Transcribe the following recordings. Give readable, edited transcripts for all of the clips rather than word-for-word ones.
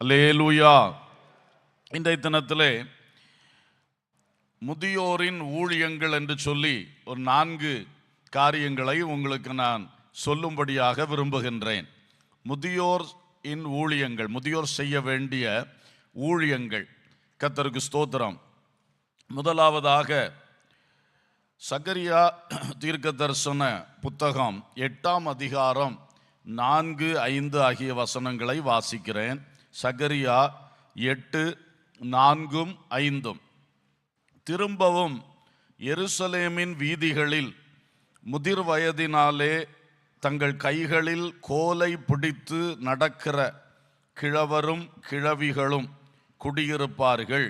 அல்லேலூயா. இன்றைய தினத்திலே முதியோரின் ஊழியங்கள் என்று சொல்லி ஒரு 4 காரியங்களை உங்களுக்கு நான் சொல்லும்படியாக விரும்புகின்றேன். முதியோர் ஊழியங்கள், முதியோர் செய்ய வேண்டிய ஊழியங்கள். கர்த்தருக்கு ஸ்தோத்திரம். முதலாவதாக சகரியா தீர்க்கதரிசன புத்தகம் 8ஆம் அதிகாரம் 4, 5 ஆகிய வசனங்களை வாசிக்கிறேன். சகரியா 8, 4, 5. திரும்பவும் எருசலேமின் வீதிகளில் முதிர் வயதினாலே தங்கள் கைகளில் கோலை பிடித்து நடக்கிற கிழவரும் கிழவிகளும் குடியிருப்பார்கள்.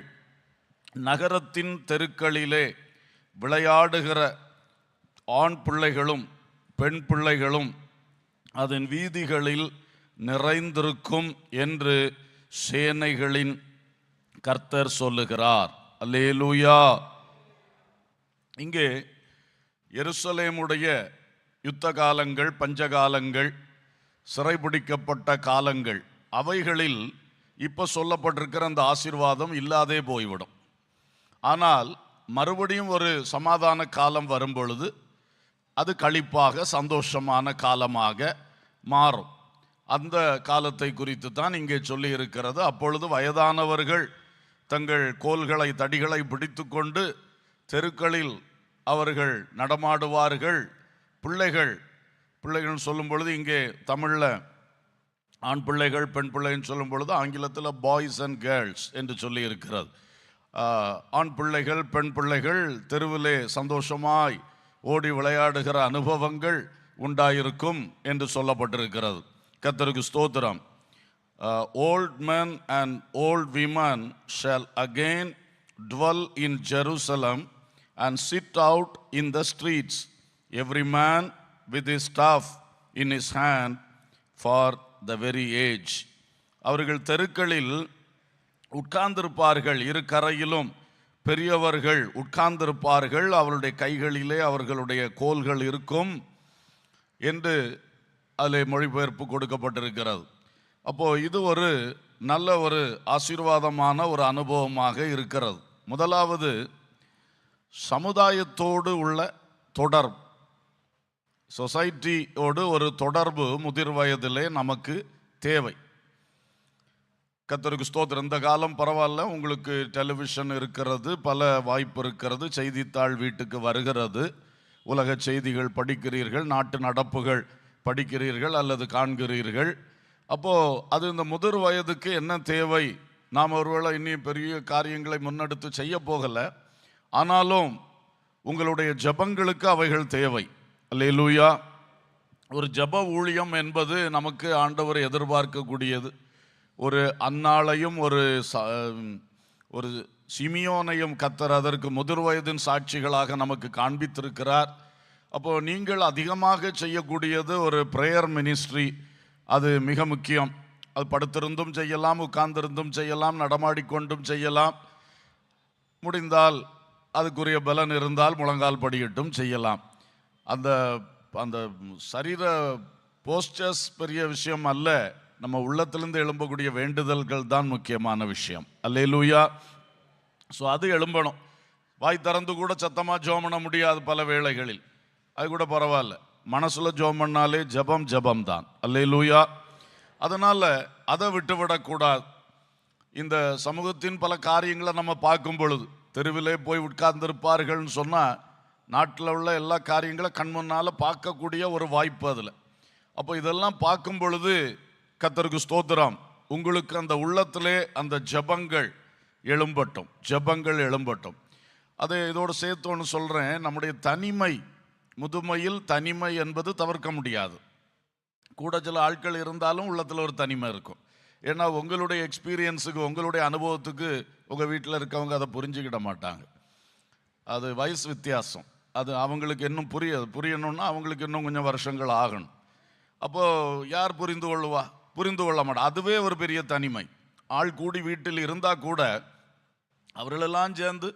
நகரத்தின் தெருக்களிலே விளையாடுகிற ஆண் பிள்ளைகளும் பெண் பிள்ளைகளும் அதன் வீதிகளில் நிறைந்திருக்கும் என்று சேனைகளின் கர்த்தர் சொல்லுகிறார். அல்லேலூயா. இங்கே எருசலேமுடைய யுத்த காலங்கள், பஞ்சகாலங்கள், சிறைபிடிக்கப்பட்ட காலங்கள், அவைகளில் இப்போ சொல்லப்பட்டிருக்கிற அந்த ஆசீர்வாதம் இல்லாதே போய்விடும். ஆனால் மறுபடியும் ஒரு சமாதான காலம் வரும் பொழுது அது களிப்பாக சந்தோஷமான காலமாக மாறும். அந்த காலத்தை குறித்து தான் இங்கே சொல்லி இருக்கிறது. அப்பொழுது வயதானவர்கள் தங்கள் கோல்களை, தடிகளை பிடித்து கொண்டு தெருக்களில் அவர்கள் நடமாடுவார்கள். பிள்ளைகள் சொல்லும் பொழுது இங்கே தமிழில் ஆண் பிள்ளைகள் பெண் பிள்ளைன்னு சொல்லும் பொழுது ஆங்கிலத்தில் பாய்ஸ் அண்ட் கேர்ள்ஸ் என்று சொல்லி இருக்கிறது. ஆண் பிள்ளைகள் பெண் பிள்ளைகள் தெருவிலே சந்தோஷமாய் ஓடி விளையாடுகிற அனுபவங்கள் உண்டாயிருக்கும் என்று சொல்லப்பட்டிருக்கிறது. கர்த்தருக்கு ஸ்தோத்திரம். Old men and old women shall again dwell in Jerusalem and sit out in the streets, every man with his staff in his hand for the very age. அவர்கள் தெருக்களில் உட்கார்ந்திருப்பார்கள், இரு கரையிலும் பெரியவர்கள் உட்கார்ந்திருப்பார்கள், அவருடைய கைகளிலே அவர்களுடைய கோல்கள் இருக்கும் என்று அதில் மொழிபெயர்ப்பு கொடுக்கப்பட்டிருக்கிறது. அப்போது இது ஒரு நல்ல ஒரு ஆசீர்வாதமான ஒரு அனுபவமாக இருக்கிறது. முதலாவது, சமுதாயத்தோடு உள்ள தொடர்பு, சொசைட்டியோடு ஒரு தொடர்பு முதிர் வயதிலே நமக்கு தேவை. கர்த்தருக்கு ஸ்தோத்திரம். இந்த காலம் பரவாயில்ல, உங்களுக்கு டெலிவிஷன் இருக்கிறது, பல வாய்ப்பு இருக்கிறது, செய்தித்தாள் வீட்டுக்கு வருகிறது, உலக செய்திகள் படிக்கிறீர்கள், நாட்டு நடப்புகள் படிக்கிறீர்கள் அல்லது காண்கிறீர்கள். அப்போது அது இந்த முதிர் வயதுக்கு என்ன தேவை? நாம் ஒருவேளை இன்னும் பெரிய காரியங்களை முன்னெடுத்து செய்ய போகலை, ஆனாலும் உங்களுடைய ஜபங்களுக்கு அவைகள் தேவை. அல்லேலூயா. ஒரு ஜப ஊழியம் என்பது நமக்கு ஆண்டவர் எதிர்பார்க்கக்கூடியது. ஒரு அன்னாளையும் ஒரு சிமியோனையும் கர்த்தர் அதற்கு முதிர் வயதின் சாட்சிகளாக நமக்கு காண்பித்திருக்கிறார். அப்போது நீங்கள் அதிகமாக செய்யக்கூடியது ஒரு ப்ரேயர் மினிஸ்ட்ரி. அது மிக முக்கியம். அது படுத்திருந்தும் செய்யலாம், உட்கார்ந்திருந்தும் செய்யலாம், நடமாடிக்கொண்டும் செய்யலாம். முடிந்தால் அதுக்குரிய பலன் இருந்தால் முழங்கால் படியிட்டும் செய்யலாம். அந்த அந்த சரீர போஸ்டர்ஸ் பெரிய விஷயம் அல்ல, நம்ம உள்ளத்திலிருந்து எழும்பக்கூடிய வேண்டுதல்கள் தான் முக்கியமான விஷயம். அல்லேலூயா. ஸோ அது எழும்பணும். வாய் திறந்து கூட சத்தமாக ஜெபம் பண்ண முடியாது பல வேளைகளில், அது கூட பரவாயில்ல. மனசுல ஜெபம் பண்ணாலே ஜபம் தான். அல்லேலூயா. அதனால் அதை விட்டுவிடக்கூடாது. இந்த சமூகத்தின் பல காரியங்களை நம்ம பார்க்கும் பொழுது, தெருவிலே போய் உட்கார்ந்திருப்பார்கள்னு சொன்னால் நாட்டில் உள்ள எல்லா காரியங்களை கண் முன்னால் பார்க்கக்கூடிய ஒரு வாய்ப்பு அதில். அப்போ இதெல்லாம் பார்க்கும் பொழுது கர்த்தருக்கு ஸ்தோத்திரம், உங்களுக்கு அந்த உள்ளத்திலே அந்த ஜபங்கள் எழும்பட்டும். அதை இதோடு சேர்த்து ஒன்று சொல்கிறேன். நம்முடைய தனிமை, முதுமையில் தனிமை என்பது தவிர்க்க முடியாது. கூட சில ஆட்கள் இருந்தாலும் உள்ளத்தில் ஒரு தனிமை இருக்கும். ஏன்னா உங்களுடைய எக்ஸ்பீரியன்ஸுக்கு, உங்களுடைய அனுபவத்துக்கு உங்கள் வீட்டில் இருக்கவங்க அதை புரிஞ்சுக்கிட மாட்டாங்க. அது வயசு வித்தியாசம். அது அவங்களுக்கு இன்னும் புரியணும்னா அவங்களுக்கு இன்னும் கொஞ்சம் வருஷங்கள் ஆகணும். அப்போது யார் புரிந்து கொள்ள மாட்டா. அதுவே ஒரு பெரிய தனிமை. ஆள் கூடி வீட்டில் இருந்தால் கூட அவர்களெல்லாம் சேர்ந்து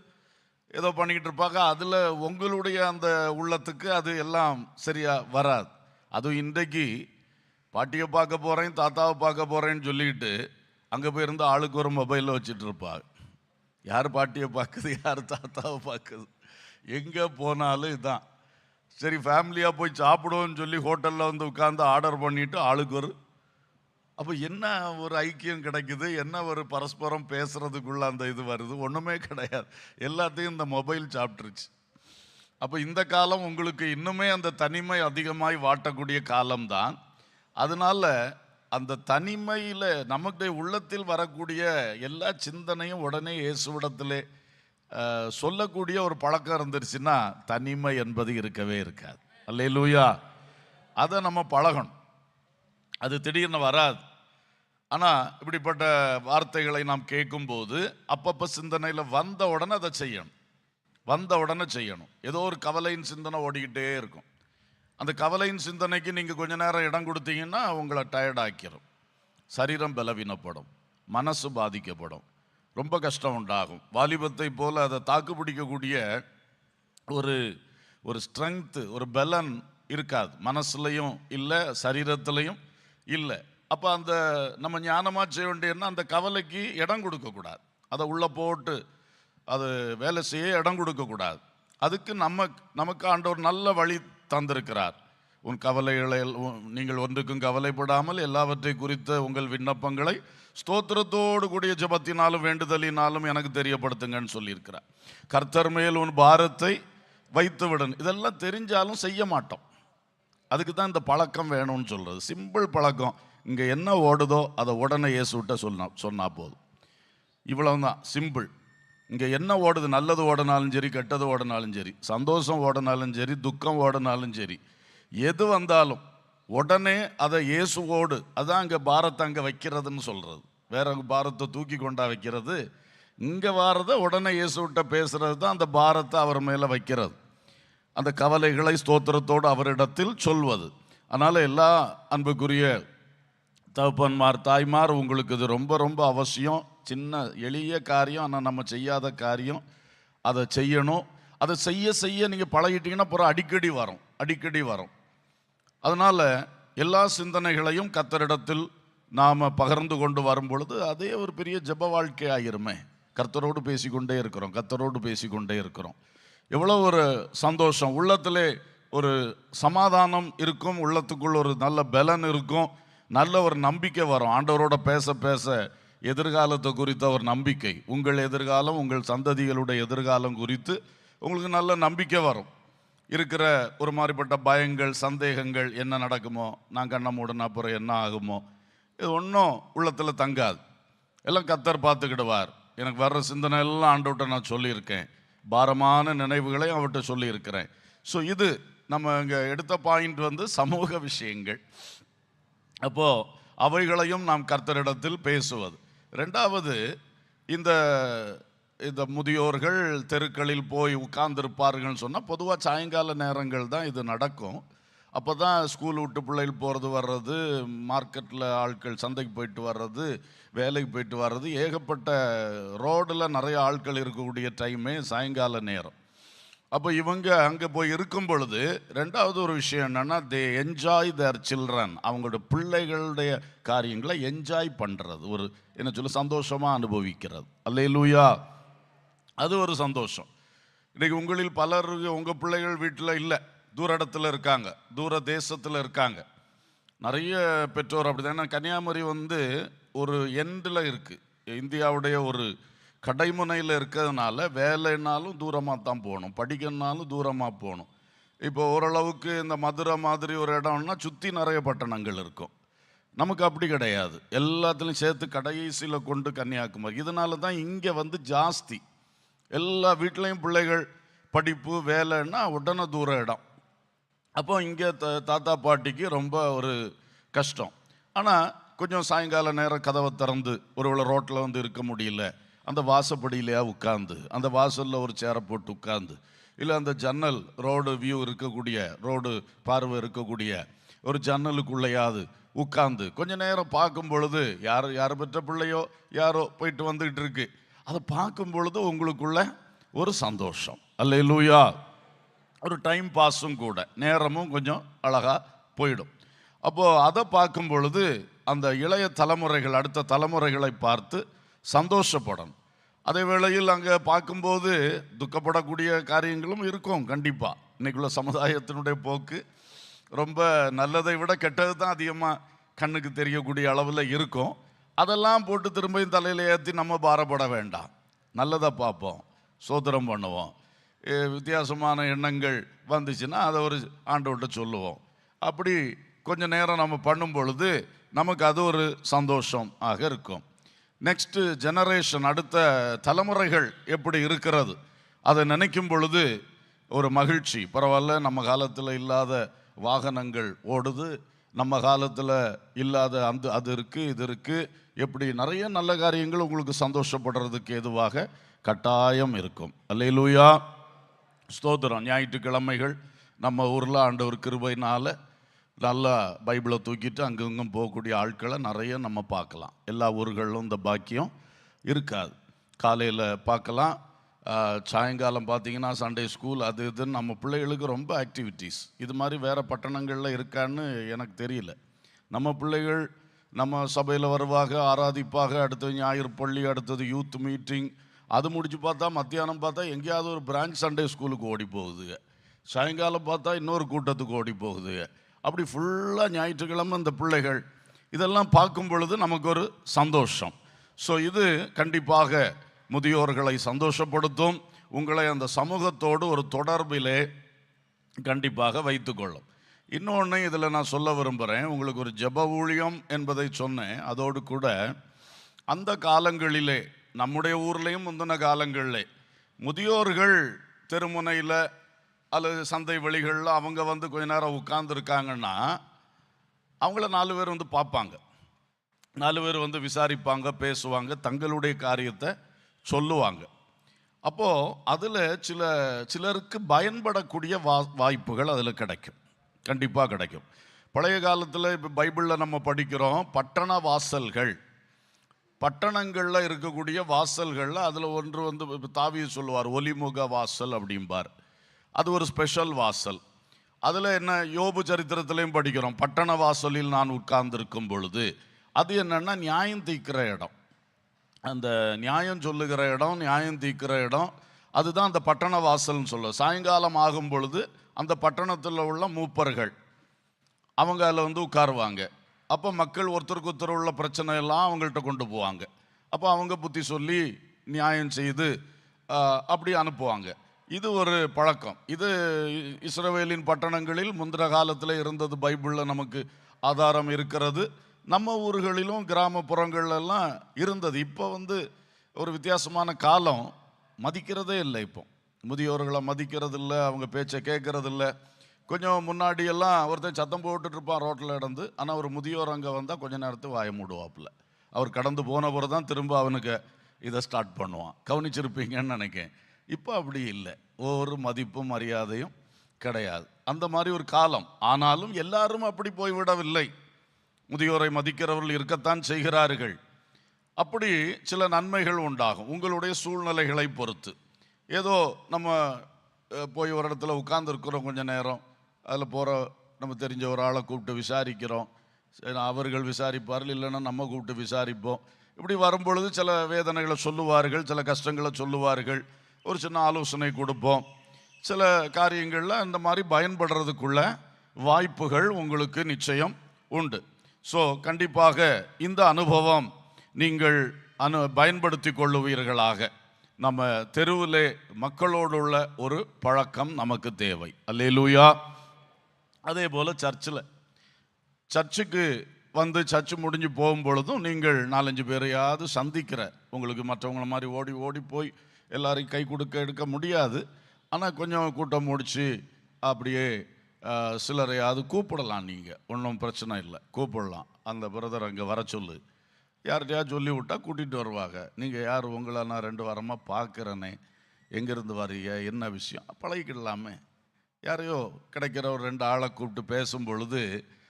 ஏதோ பண்ணிக்கிட்டு இருப்பாங்க. அதில் உங்களுடைய அந்த உள்ளத்துக்கு அது எல்லாம் சரியாக வராது. அதுவும் இன்றைக்கு பாட்டியை பார்க்க போகிறேன், தாத்தாவை பார்க்க போகிறேன்னு சொல்லிக்கிட்டு அங்கே போயிருந்து ஆளுக்கு ஒரு மொபைலில் வச்சுட்டு இருப்பாங்க. யார் பாட்டியை பார்க்குது, யார் தாத்தாவை பார்க்குது, எங்கே போனாலும் இதுதான். சரி ஃபேமிலியாக போய் சாப்பிடுவோன்னு சொல்லி ஹோட்டலில் வந்து உட்காந்து ஆர்டர் பண்ணிவிட்டு ஆளுக்கு ஒரு, அப்போ என்ன ஒரு ஐக்கியம் கிடைக்குது, என்ன ஒரு பரஸ்பரம் பேசுகிறதுக்குள்ள அந்த இது வருது? ஒன்றுமே கிடையாது. எல்லாத்தையும் இந்த மொபைல் சாப்பிட்ருச்சு. அப்போ இந்த காலம் உங்களுக்கு இன்னுமே அந்த தனிமை அதிகமாய் வாட்டக்கூடிய காலம்தான். அதனால அந்த தனிமையில் நமக்கு உள்ளத்தில் வரக்கூடிய எல்லா சிந்தனையும் உடனே இயேசுவிடத்திலே சொல்லக்கூடிய ஒரு பழக்கம் இருந்துருச்சுன்னா தனிமை என்பது இருக்கவே இருக்காது. அல்லேலூயா. அதை நம்ம பழகணும். அது திடீர்னு வராது. ஆனால் இப்படிப்பட்ட வார்த்தைகளை நாம் கேட்கும்போது அப்பப்போ சிந்தனையில் வந்த உடனே அதை செய்யணும். வந்த உடனே செய்யணும். ஏதோ ஒரு கவலையின் சிந்தனை ஓடிக்கிட்டே இருக்கும். அந்த கவலையின் சிந்தனைக்கு நீங்கள் கொஞ்ச நேரம் இடம் கொடுத்தீங்கன்னா உங்களை டயர்ட் ஆக்கிரும். சரீரம் பலவீனப்படும், மனசு பாதிக்கப்படும், ரொம்ப கஷ்டம் உண்டாகும். வாலிபத்தை போல் அதை தாக்கு பிடிக்கக்கூடிய ஒரு ஒரு ஸ்ட்ரென்த்து, ஒரு பலன் இருக்காது. மனசுலையும் இல்லை, சரீரத்திலையும் இல்லை. அப்போ அந்த நம்ம ஞானமாக செய்ய வேண்டியதுன்னா அந்த கவலைக்கு இடம் கொடுக்கக்கூடாது. அதை உள்ளே போட்டு அது வேலை செய்ய இடம் கொடுக்கக்கூடாது. அதுக்கு நமக்கு ஆண்டவர் நல்ல வழி தந்திருக்கிறார். உன் கவலைகளை நீங்கள் ஒன்றுக்கும் கவலைப்படாமல் எல்லாவற்றை குறித்த உங்கள் விண்ணப்பங்களை ஸ்தோத்திரத்தோடு கூடிய ஜெபத்தினாலும் வேண்டுதலினாலும் எனக்கு தெரியப்படுத்துங்கன்னு சொல்லியிருக்கிறார். கர்த்தர் மேல் உன் பாரத்தை வைத்து விடணும். இதெல்லாம் தெரிஞ்சாலும் செய்ய மாட்டோம். அதுக்கு தான் இந்த பழக்கம் வேணும்னு சொல்கிறது. சிம்பிள் பழக்கம். இங்கே என்ன ஓடுதோ அதை உடனே இயேசுவிட்ட சொன்னா போதும். இவ்வளவுதான் சிம்பிள். இங்கே என்ன ஓடுது, நல்லது ஓடினாலும் சரி, கெட்டது ஓடினாலும் சரி, சந்தோஷம் ஓடினாலும் சரி, துக்கம் ஓடினாலும் சரி, எது வந்தாலும் உடனே அதை இயேசுவோடு, அதான் அங்கே பாரத்தை அங்கே வைக்கிறதுன்னு சொல்கிறது. வேற பாரத்தை தூக்கி கொண்டா வைக்கிறது. இங்கே வாரதை உடனே இயேசுவிட்ட பேசுறது தான் அந்த பாரத்தை அவர் மேலே வைக்கிறது. அந்த கவலைகளை ஸ்தோத்திரத்தோடு அவரிடத்தில் சொல்வது. அதனால் எல்லா அன்புக்குரிய தகப்பன்மார், தாய்மார், உங்களுக்கு இது ரொம்ப ரொம்ப அவசியம். சின்ன எளிய காரியம், ஆனால் நம்ம செய்யாத காரியம். அதை செய்யணும். அதை செய்ய செய்ய நீங்கள் பழகிட்டீங்கன்னா அப்புறம் அடிக்கடி வரும். அதனால் எல்லா சிந்தனைகளையும் கர்த்தரிடத்தில் நாம் பகிர்ந்து கொண்டு வரும் பொழுது அதே ஒரு பெரிய ஜெப வாழ்க்கை ஆகிருமே. கர்த்தரோடு பேசிக்கொண்டே இருக்கிறோம். எவ்வளோ ஒரு சந்தோஷம். உள்ளத்திலே ஒரு சமாதானம் இருக்கும், உள்ளத்துக்குள் ஒரு நல்ல பலன் இருக்கும், நல்ல ஒரு நம்பிக்கை வரும். ஆண்டவரோட பேச பேச எதிர்காலத்தை குறித்த ஒரு நம்பிக்கை, உங்கள் எதிர்காலம், உங்கள் சந்ததிகளுடைய எதிர்காலம் குறித்து உங்களுக்கு நல்ல நம்பிக்கை வரும். இருக்கிற ஒரு மாதிரிப்பட்ட பயங்கள், சந்தேகங்கள், என்ன நடக்குமோ, நான் கண்ணை மூடன அப்புறம் என்ன ஆகுமோ, இது ஒன்றும் உள்ளத்தில் தங்காது. எல்லாம் கர்த்தர் பார்த்துக்கிடுவார். எனக்கு வர்ற சிந்தனை எல்லாம் ஆண்டவர்கிட்ட நான் சொல்லியிருக்கேன். பாரமான நினைவுகளை அவர்கிட்ட சொல்லியிருக்கிறேன். ஸோ இது நம்ம இங்கே எடுத்த பாயிண்ட் சமூக விஷயங்கள். அப்போது அவைகளையும் நாம் கர்த்தரிடத்தில் பேசுவது. ரெண்டாவது, இந்த இந்த முதியோர்கள் தெருக்களில் போய் உட்கார்ந்துருப்பார்கள்னு சொன்னால் பொதுவாக சாயங்கால நேரங்கள் தான் இது நடக்கும். அப்போ தான் ஸ்கூல் விட்டு பிள்ளைகள் போகிறது வர்றது, மார்க்கெட்டில் ஆட்கள் சந்தைக்கு போயிட்டு வர்றது, வேலைக்கு போயிட்டு வர்றது, ஏகப்பட்ட ரோடில் நிறைய ஆட்கள் இருக்கக்கூடிய டைமே சாயங்கால நேரம். அப்போ இவங்க அங்கே போய் இருக்கும் பொழுது ரெண்டாவது ஒரு விஷயம் என்னென்னா, தே என்ஜாய் தேர் சில்ட்ரன். அவங்களோட பிள்ளைகளுடைய காரியங்களை என்ஜாய் பண்ணுறது, ஒரு என்ன சொல்ல, சந்தோஷமாக அனுபவிக்கிறது. அல்லேலூயா. அது ஒரு சந்தோஷம். இன்றைக்கி உங்களில் பலர் உங்கள் பிள்ளைகள் வீட்டில் இல்லை, தூர இடத்துல இருக்காங்க, தூர தேசத்தில் இருக்காங்க. நிறைய பெற்றோர் அப்படி தான். ஏன்னா கன்னியாகுமரி ஒரு எண்டில் இருக்குது, இந்தியாவுடைய ஒரு கடைமுனையில் இருக்கிறதுனால வேலைனாலும் தூரமாக தான் போகணும், படிக்கணுனாலும் தூரமாக போகணும். இப்போ ஓரளவுக்கு இந்த மதுரை மாதிரி ஒரு இடம்னா சுற்றி நிறைய பட்டணங்கள் இருக்கும். நமக்கு அப்படி கிடையாது. எல்லாத்துலேயும் சேர்த்து கடைசியில் கொண்டு கன்னியாகுமரி. இதனால தான் இங்கே ஜாஸ்தி. எல்லா வீட்லேயும் பிள்ளைகள் படிப்பு வேலைன்னா உடனே தூர இடம். அப்போ இங்கே தாத்தா பாட்டிக்கு ரொம்ப ஒரு கஷ்டம். ஆனால் கொஞ்சம் சாயங்கால நேரம் கதவை திறந்து ஒருவேளை ரோட்டில் இருக்க முடியல, அந்த வாசப்படியிலையா உட்காந்து, அந்த வாசலில் ஒரு சேரை போட்டு உட்காந்து, இல்லை அந்த ஜன்னல் ரோடு வியூ இருக்கக்கூடிய, ரோடு பார்வை இருக்கக்கூடிய ஒரு ஜன்னலுக்குள்ளையாவது உட்காந்து கொஞ்ச நேரம் பார்க்கும் பொழுது, யார் பெற்ற பிள்ளையோ யாரோ போயிட்டு வந்துக்கிட்டு இருக்கு, அதை பார்க்கும் பொழுது உங்களுக்குள்ள ஒரு சந்தோஷம். அல்லேலூயா. ஒரு டைம் பாஸும் கூட, நேரமும் கொஞ்சம் அழகாக போயிடும். அப்போது அதை பார்க்கும் பொழுது அந்த இளைய தலைமுறைகள் அடுத்த தலைமுறைகளை பார்த்து சந்தோஷப்படணும். அதே வேளையில் அங்கே பார்க்கும்போது துக்கப்படக்கூடிய காரியங்களும் இருக்கும். கண்டிப்பாக இன்றைக்குள்ள சமுதாயத்தினுடைய போக்கு ரொம்ப நல்லதை விட கெட்டது தான் அதிகமாக கண்ணுக்கு தெரியக்கூடிய அளவில் இருக்கும். அதெல்லாம் போட்டு திரும்பியும் தலையில் ஏற்றி நம்ம பாரப்பட வேண்டாம். நல்லதை பார்ப்போம், சோத்திரம் பண்ணுவோம். வித்தியாசமான எண்ணங்கள் வந்துச்சுன்னா அதை ஒரு ஆண்டவர்கிட்ட சொல்லுவோம். அப்படி கொஞ்சம் நேரம் நம்ம பண்ணும் பொழுது நமக்கு அது ஒரு சந்தோஷம் ஆக இருக்கும். நெக்ஸ்ட்டு ஜெனரேஷன், அடுத்த தலைமுறைகள் எப்படி இருக்கிறது அதை நினைக்கும் பொழுது ஒரு மகிழ்ச்சி. பரவாயில்ல, நம்ம காலத்தில் இல்லாத வாகனங்கள் ஓடுது, நம்ம காலத்தில் இல்லாத அது இருக்குது இது இருக்குது, எப்படி நிறைய நல்ல காரியங்கள் உங்களுக்கு சந்தோஷப்படுறதுக்கு எதுவாக கட்டாயம் இருக்கும். அல்லேலூயா, ஸ்தோத்திரம். ஞாயிற்றுக்கிழமைகள் நம்ம ஊரில் ஆண்டவர் கிருபையினால் நல்லா பைபிளை தூக்கிட்டு அங்கங்கும் போகக்கூடிய ஆட்களை நிறைய நம்ம பார்க்கலாம். எல்லா ஊர்களிலும் இந்த பாக்கியம் இருக்காது. காலையில் பார்க்கலாம், சாயங்காலம் பார்த்தீங்கன்னா சண்டே ஸ்கூல் அது இதுன்னு நம்ம பிள்ளைகளுக்கு ரொம்ப ஆக்டிவிட்டீஸ். இது மாதிரி வேறு பட்டணங்களில் இருக்கான்னு எனக்கு தெரியல. நம்ம பிள்ளைகள் நம்ம சபையில் வருவாங்க, ஆராதிப்பாக, அடுத்தது ஞாயிறு பள்ளி, அடுத்தது யூத் மீட்டிங், அது முடிச்சு பார்த்தா மத்தியானம் பார்த்தா எங்கேயாவது ஒரு பிரான்ச் சண்டே ஸ்கூலுக்கு ஓடி போகுதுங்க. சாயங்காலம் பார்த்தா இன்னொரு கூட்டத்துக்கு ஓடி போகுதுங்க. அப்படி ஃபுல்லாக ஞாயிற்றுக்கிழமை இந்த பிள்ளைகள் இதெல்லாம் பார்க்கும் பொழுது நமக்கு ஒரு சந்தோஷம். ஸோ இது கண்டிப்பாக முதியோர்களை சந்தோஷப்படுத்தும். உங்களை அந்த சமூகத்தோடு ஒரு தொடர்பிலே கண்டிப்பாக வைத்துக்கொள்ளும். இன்னொன்று இதில் நான் சொல்ல விரும்புகிறேன். உங்களுக்கு ஒரு ஜெப ஊழியம் என்பதை சொன்னேன். அதோடு கூட அந்த காலங்களிலே நம்முடைய ஊர்லேயும் முந்தின காலங்களிலே முதியோர்கள் தெருமுனையில் அல்லது சந்தை வெளிகளில் அவங்க வந்து கொஞ்ச நேரம் உட்கார்ந்துருக்காங்கன்னா அவங்கள 4 பேர் வந்து பார்ப்பாங்க, 4 பேர் வந்து விசாரிப்பாங்க, பேசுவாங்க, தங்களுடைய காரியத்தை சொல்லுவாங்க. அப்போது அதில் சிலருக்கு பயன்படக்கூடிய வாய்ப்புகள் அதில் கிடைக்கும், கண்டிப்பாக கிடைக்கும். பழைய காலத்தில் இப்போ பைபிளில் நம்ம படிக்கிறோம், பட்டண வாசல்கள், பட்டணங்களில் இருக்கக்கூடிய வாசல்களில் அதில் ஒன்று வந்து இப்போ தாவீது சொல்லுவார் ஒலிமுக வாசல் அப்படிம்பார். அது ஒரு ஸ்பெஷல் வாசல். அதில் என்ன, யோபு சரித்திரத்திலையும் படிக்கிறோம், பட்டண வாசலில் நான் உட்கார்ந்திருக்கும் பொழுது. அது என்னென்னா நியாயம் தீர்க்கிற இடம், அந்த நியாயம் சொல்லுகிற இடம், நியாயம் தீர்க்கிற இடம், அதுதான் அந்த பட்டண வாசல்னு சொல்ல. சாயங்காலம் ஆகும் பொழுது அந்த பட்டணத்தில் உள்ள மூப்பர்கள் அவங்க அதில் வந்து உட்காருவாங்க. அப்போ மக்கள் ஒருத்தருக்கு ஒருத்தர் உள்ள பிரச்சனை எல்லாம் அவங்கள்ட்ட கொண்டு போவாங்க. அப்போ அவங்க புத்தி சொல்லி நியாயம் செய்து அப்படி அனுப்புவாங்க. இது ஒரு பழக்கம். இது இஸ்ரவேலின் பட்டணங்களில் முந்தின காலத்தில் இருந்தது. பைபிளில் நமக்கு ஆதாரம் இருக்கிறது. நம்ம ஊர்களிலும் கிராமப்புறங்கள்லாம் இருந்தது. இப்போ வந்து ஒரு வித்தியாசமான காலம், மதிக்கிறதே இல்லை. இப்போ முதியோர்களை மதிக்கிறது இல்லை, அவங்க பேச்சை கேட்கறது இல்லை. கொஞ்சம் முன்னாடியெல்லாம் ஒருத்தன் சத்தம் போட்டுட்டு இருப்பான் ரோட்டில் இடந்து, ஆனால் ஒரு முதியோர் அங்கே வந்தால் கொஞ்ச நேரத்துக்கு வாய மூடுவாப்புல. அவர் கடந்து போன பிறகு தான் திரும்ப அவனுக்கு இதை ஸ்டார்ட் பண்ணுவான். கவனிச்சிருப்பீங்கன்னு நினைக்கிறேன். இப்போ அப்படி இல்லை, ஒரு மதிப்பும் மரியாதையும் கிடையாது. அந்த மாதிரி ஒரு காலம். ஆனாலும் எல்லாரும் அப்படி போய்விடவில்லை, முதியோரை மதிக்கிறவர்கள் இருக்கத்தான் செய்கிறார்கள். அப்படி சில நன்மைகள் உண்டாகும் உங்களுடைய சூழ்நிலைகளை பொறுத்து. ஏதோ நம்ம போய் ஒரு இடத்துல உட்கார்ந்துருக்கிறோம், கொஞ்சம் நேரம் அதில் போகிற நம்ம தெரிஞ்ச ஒரு ஆளை கூப்பிட்டு விசாரிக்கிறோம், அவர்கள் விசாரிப்பார்கள், இல்லைன்னா நம்ம கூப்பிட்டு விசாரிப்போம். இப்படி வரும்பொழுது சில வேதனைகளை சொல்லுவார்கள், சில கஷ்டங்களை சொல்லுவார்கள், ஒரு சின்ன ஆலோசனை கொடுப்போம். சில காரியங்களில் இந்த மாதிரி பயன்படுறதுக்குள்ள வாய்ப்புகள் உங்களுக்கு நிச்சயம் உண்டு. ஸோ கண்டிப்பாக இந்த அனுபவம் நீங்கள் பயன்படுத்தி கொள்ளுவீர்களாக. நம்ம தெருவிலே மக்களோடு உள்ள ஒரு பழக்கம் நமக்கு தேவை. அல்லேலூயா. அதே போல் சர்ச்சுக்கு வந்து சர்ச்சு முடிஞ்சு போகும் பொழுதும் நீங்கள் 4-5 பேரையாவது சந்திக்கிற, உங்களுக்கு மற்றவங்கள மாதிரி ஓடி ஓடி போய் எல்லாரையும் கை எடுக்க முடியாது. ஆனால் கொஞ்சம் கூட்டம் முடிச்சு அப்படியே சிலரையாவது கூப்பிடலாம். நீங்கள் ஒன்றும் பிரச்சனை இல்லை, கூப்பிடலாம். அந்த பிரதர் அங்கே வர சொல்லு, யார்கிட்டையா சொல்லி விட்டால் கூட்டிகிட்டு வருவாங்க. நீங்கள் யார், உங்களை நான் 2 வாரமாக பார்க்குறேனே, எங்கேருந்து வரீங்க, என்ன விஷயம், பழகிக்கிடலாமே. யாரையோ கிடைக்கிற ஒரு 2 ஆளை கூப்பிட்டு பேசும் பொழுது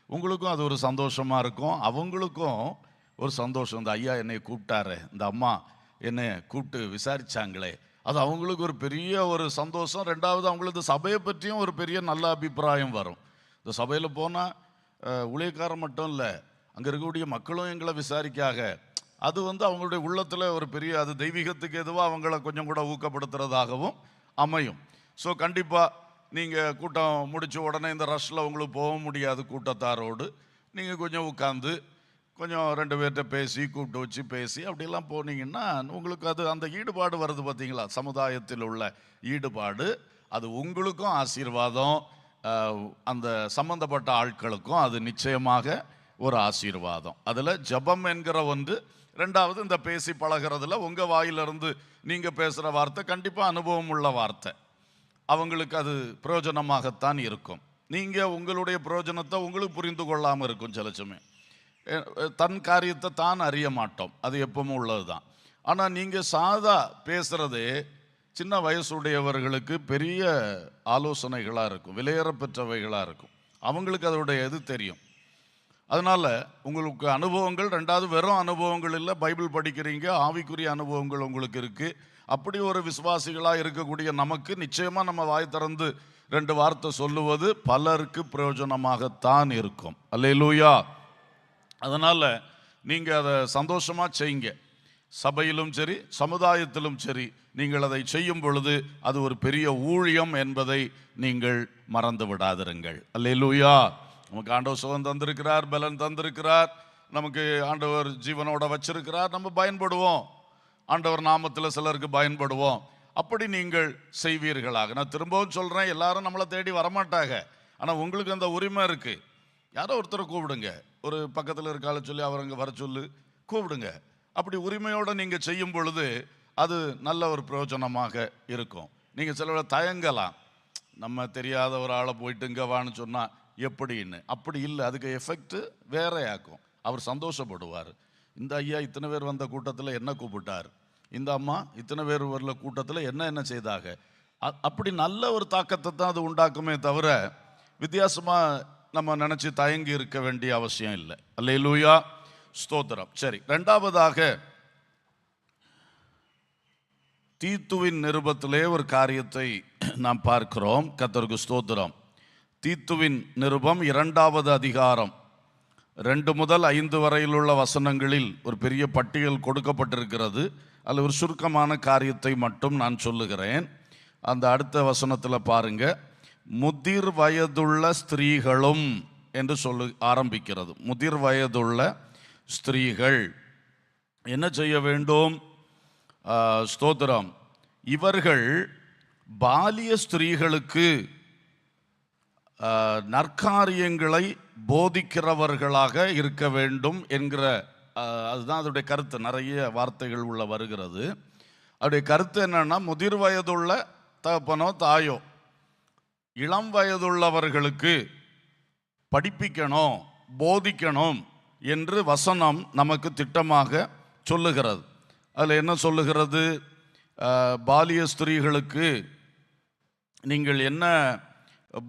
உங்களுக்கும் அது ஒரு சந்தோஷமாக இருக்கும், அவங்களுக்கும் ஒரு சந்தோஷம். இந்த ஐயா என்னை கூப்பிட்டாரு, இந்த அம்மா என்னை கூப்பிட்டு விசாரித்தாங்களே, அது அவங்களுக்கு ஒரு பெரிய ஒரு சந்தோஷம். 2வது அவங்களுக்கு சபையை பற்றியும் ஒரு பெரிய நல்ல அபிப்பிராயம் வரும். இந்த சபையில் போனால் ஊழியக்காரன் மட்டும் இல்லை, அங்கே இருக்கக்கூடிய மக்களும் எங்களை விசாரிக்காக. அது அவங்களுடைய உள்ளத்தில் ஒரு பெரிய, அது தெய்வீகத்துக்கு எதுவாக அவங்கள கொஞ்சம் கூட ஊக்கப்படுத்துறதாகவும் அமையும். ஸோ கண்டிப்பாக நீங்கள் கூட்டம் முடித்த உடனே இந்த ரஷ்ல உங்களுக்கு போக முடியாது. கூட்டத்தாரோடு நீங்கள் கொஞ்சம் உட்காந்து கொஞ்சம் 2 பேர்கிட்ட பேசி கூப்பிட்டு வச்சு பேசி அப்படிலாம் போனீங்கன்னா உங்களுக்கு அது அந்த ஈடுபாடு வருது பார்த்தீங்களா, சமுதாயத்தில் உள்ள ஈடுபாடு. அது உங்களுக்கும் ஆசீர்வாதம், அந்த சம்பந்தப்பட்ட ஆட்களுக்கும் அது நிச்சயமாக ஒரு ஆசீர்வாதம். அதில் ஜெபம் என்கிற ஒன்று. 2வது இந்த பேசி பழகிறதுல உங்கள் வாயிலிருந்து நீங்கள் பேசுகிற வார்த்தை கண்டிப்பாக அனுபவம் உள்ள வார்த்தை. அவங்களுக்கு அது பிரயோஜனமாகத்தான் இருக்கும். நீங்கள் உங்களுடைய பிரயோஜனத்தை உங்களுக்கு புரிந்து கொள்ளாமல் இருக்கும். சில சமயம் தன் காரியத்தை தான் அறிய மாட்டோம், அது எப்பவும் உள்ளது தான். ஆனால் நீங்கள் சாதா பேசுகிறதே சின்ன வயசுடையவர்களுக்கு பெரிய ஆலோசனைகளாக இருக்கும், விலையேற பெற்றவைகளாக இருக்கும். அவங்களுக்கு அதோடைய இது தெரியும். அதனால் உங்களுக்கு அனுபவங்கள் 2வது வெறும் அனுபவங்கள் இல்லை, பைபிள் படிக்கிறீங்க, ஆவிக்குரிய அனுபவங்கள் உங்களுக்கு இருக்குது. அப்படி ஒரு விசுவாசிகளாக இருக்கக்கூடிய நமக்கு நிச்சயமாக நம்ம வாய் திறந்து 2 வார்த்தை சொல்லுவது பலருக்கு பிரயோஜனமாகத்தான் இருக்கும். அல்லேலூயா. அதனால் நீங்கள் அதை சந்தோஷமாக செய்யுங்க. சபையிலும் சரி சமுதாயத்திலும் சரி நீங்கள் அதை செய்யும் பொழுது அது ஒரு பெரிய ஊழியம் என்பதை நீங்கள் மறந்து விடாதிருங்கள். அல்லேலூயா. நமக்கு ஆண்டவர் சுகம் தந்திருக்கிறார், பலன் தந்திருக்கிறார், நமக்கு ஆண்டவர் ஜீவனோட வச்சிருக்கிறார். நம்ம பயன்படுவோம், ஆண்டவர் நாமத்தில் சிலருக்கு பயன்படுவோம். அப்படி நீங்கள் செய்வீர்களாக. நான் திரும்பவும் சொல்கிறேன், எல்லாரும் நம்மளை தேடி வரமாட்டாங்க. ஆனால் உங்களுக்கு அந்த உரிமை இருக்குது. யாரோ ஒருத்தரை கூப்பிடுங்க, ஒரு பக்கத்தில் இருக்கால சொல்லி அவருங்க வர சொல்லு, கூப்பிடுங்க. அப்படி உரிமையோடு நீங்கள் செய்யும் பொழுது அது நல்ல ஒரு பிரயோஜனமாக இருக்கும். நீங்கள் சில தயங்கலாம், நம்ம தெரியாத ஒரு ஆளை போயிட்டு இங்கே வான்னு சொன்னால் எப்படின்னு. அப்படி இல்லை, அதுக்கு எஃபெக்ட் வேறையாக்கும். அவர் சந்தோஷப்படுவார். இந்த ஐயா இத்தனை பேர் வந்த கூட்டத்தில் என்ன கூப்பிட்டார், இந்த அம்மா இத்தனை பேர் வரல கூட்டத்தில் என்ன செய்தாக. அப்படி நல்ல ஒரு தாக்கத்தை தான் அது உண்டாக்குமே தவிர வித்தியாசமாக நம்ம நினச்சி தயங்கி இருக்க வேண்டிய அவசியம் இல்லை. அல்லேலூயா, ஸ்தோத்திரம். சரி, 2வதாக தீத்துவின் நிருபத்திலே ஒரு காரியத்தை நாம் பார்க்கிறோம். கர்த்தருக்கு ஸ்தோத்திரம். தீத்துவின் நிருபம் 2வது அதிகாரம் 2 முதல் 5 வரையிலுள்ள வசனங்களில் ஒரு பெரிய பட்டியல் கொடுக்கப்பட்டிருக்கிறது. அதில் ஒரு சுருக்கமான காரியத்தை மட்டும் நான் சொல்லுகிறேன். அந்த அடுத்த வசனத்தில் பாருங்க, முதிர் வயதுள்ள ஸ்திரீகளும் என்று ஆரம்பிக்கிறது. முதிர் வயதுள்ள ஸ்திரீகள் என்ன செய்ய வேண்டும்? ஸ்தோத்திரம். இவர்கள் பாலிய ஸ்திரீகளுக்கு நற்காரியங்களை போதிக்கிறவர்களாக இருக்க வேண்டும் என்கிற அதுதான் அதோடைய கருத்து. நிறைய வார்த்தைகள் உள்ள வருகிறது. அதோடைய கருத்து என்னன்னா, முதிர் வயதுள்ள தகப்பனோ தாயோ இளம் வயதுள்ளவர்களுக்கு படிப்பிக்கணும், போதிக்கணும் என்று வசனம் நமக்கு திட்டமாக சொல்லுகிறது. அதில் என்ன சொல்லுகிறது? பாலிய ஸ்திரீகளுக்கு நீங்கள் என்ன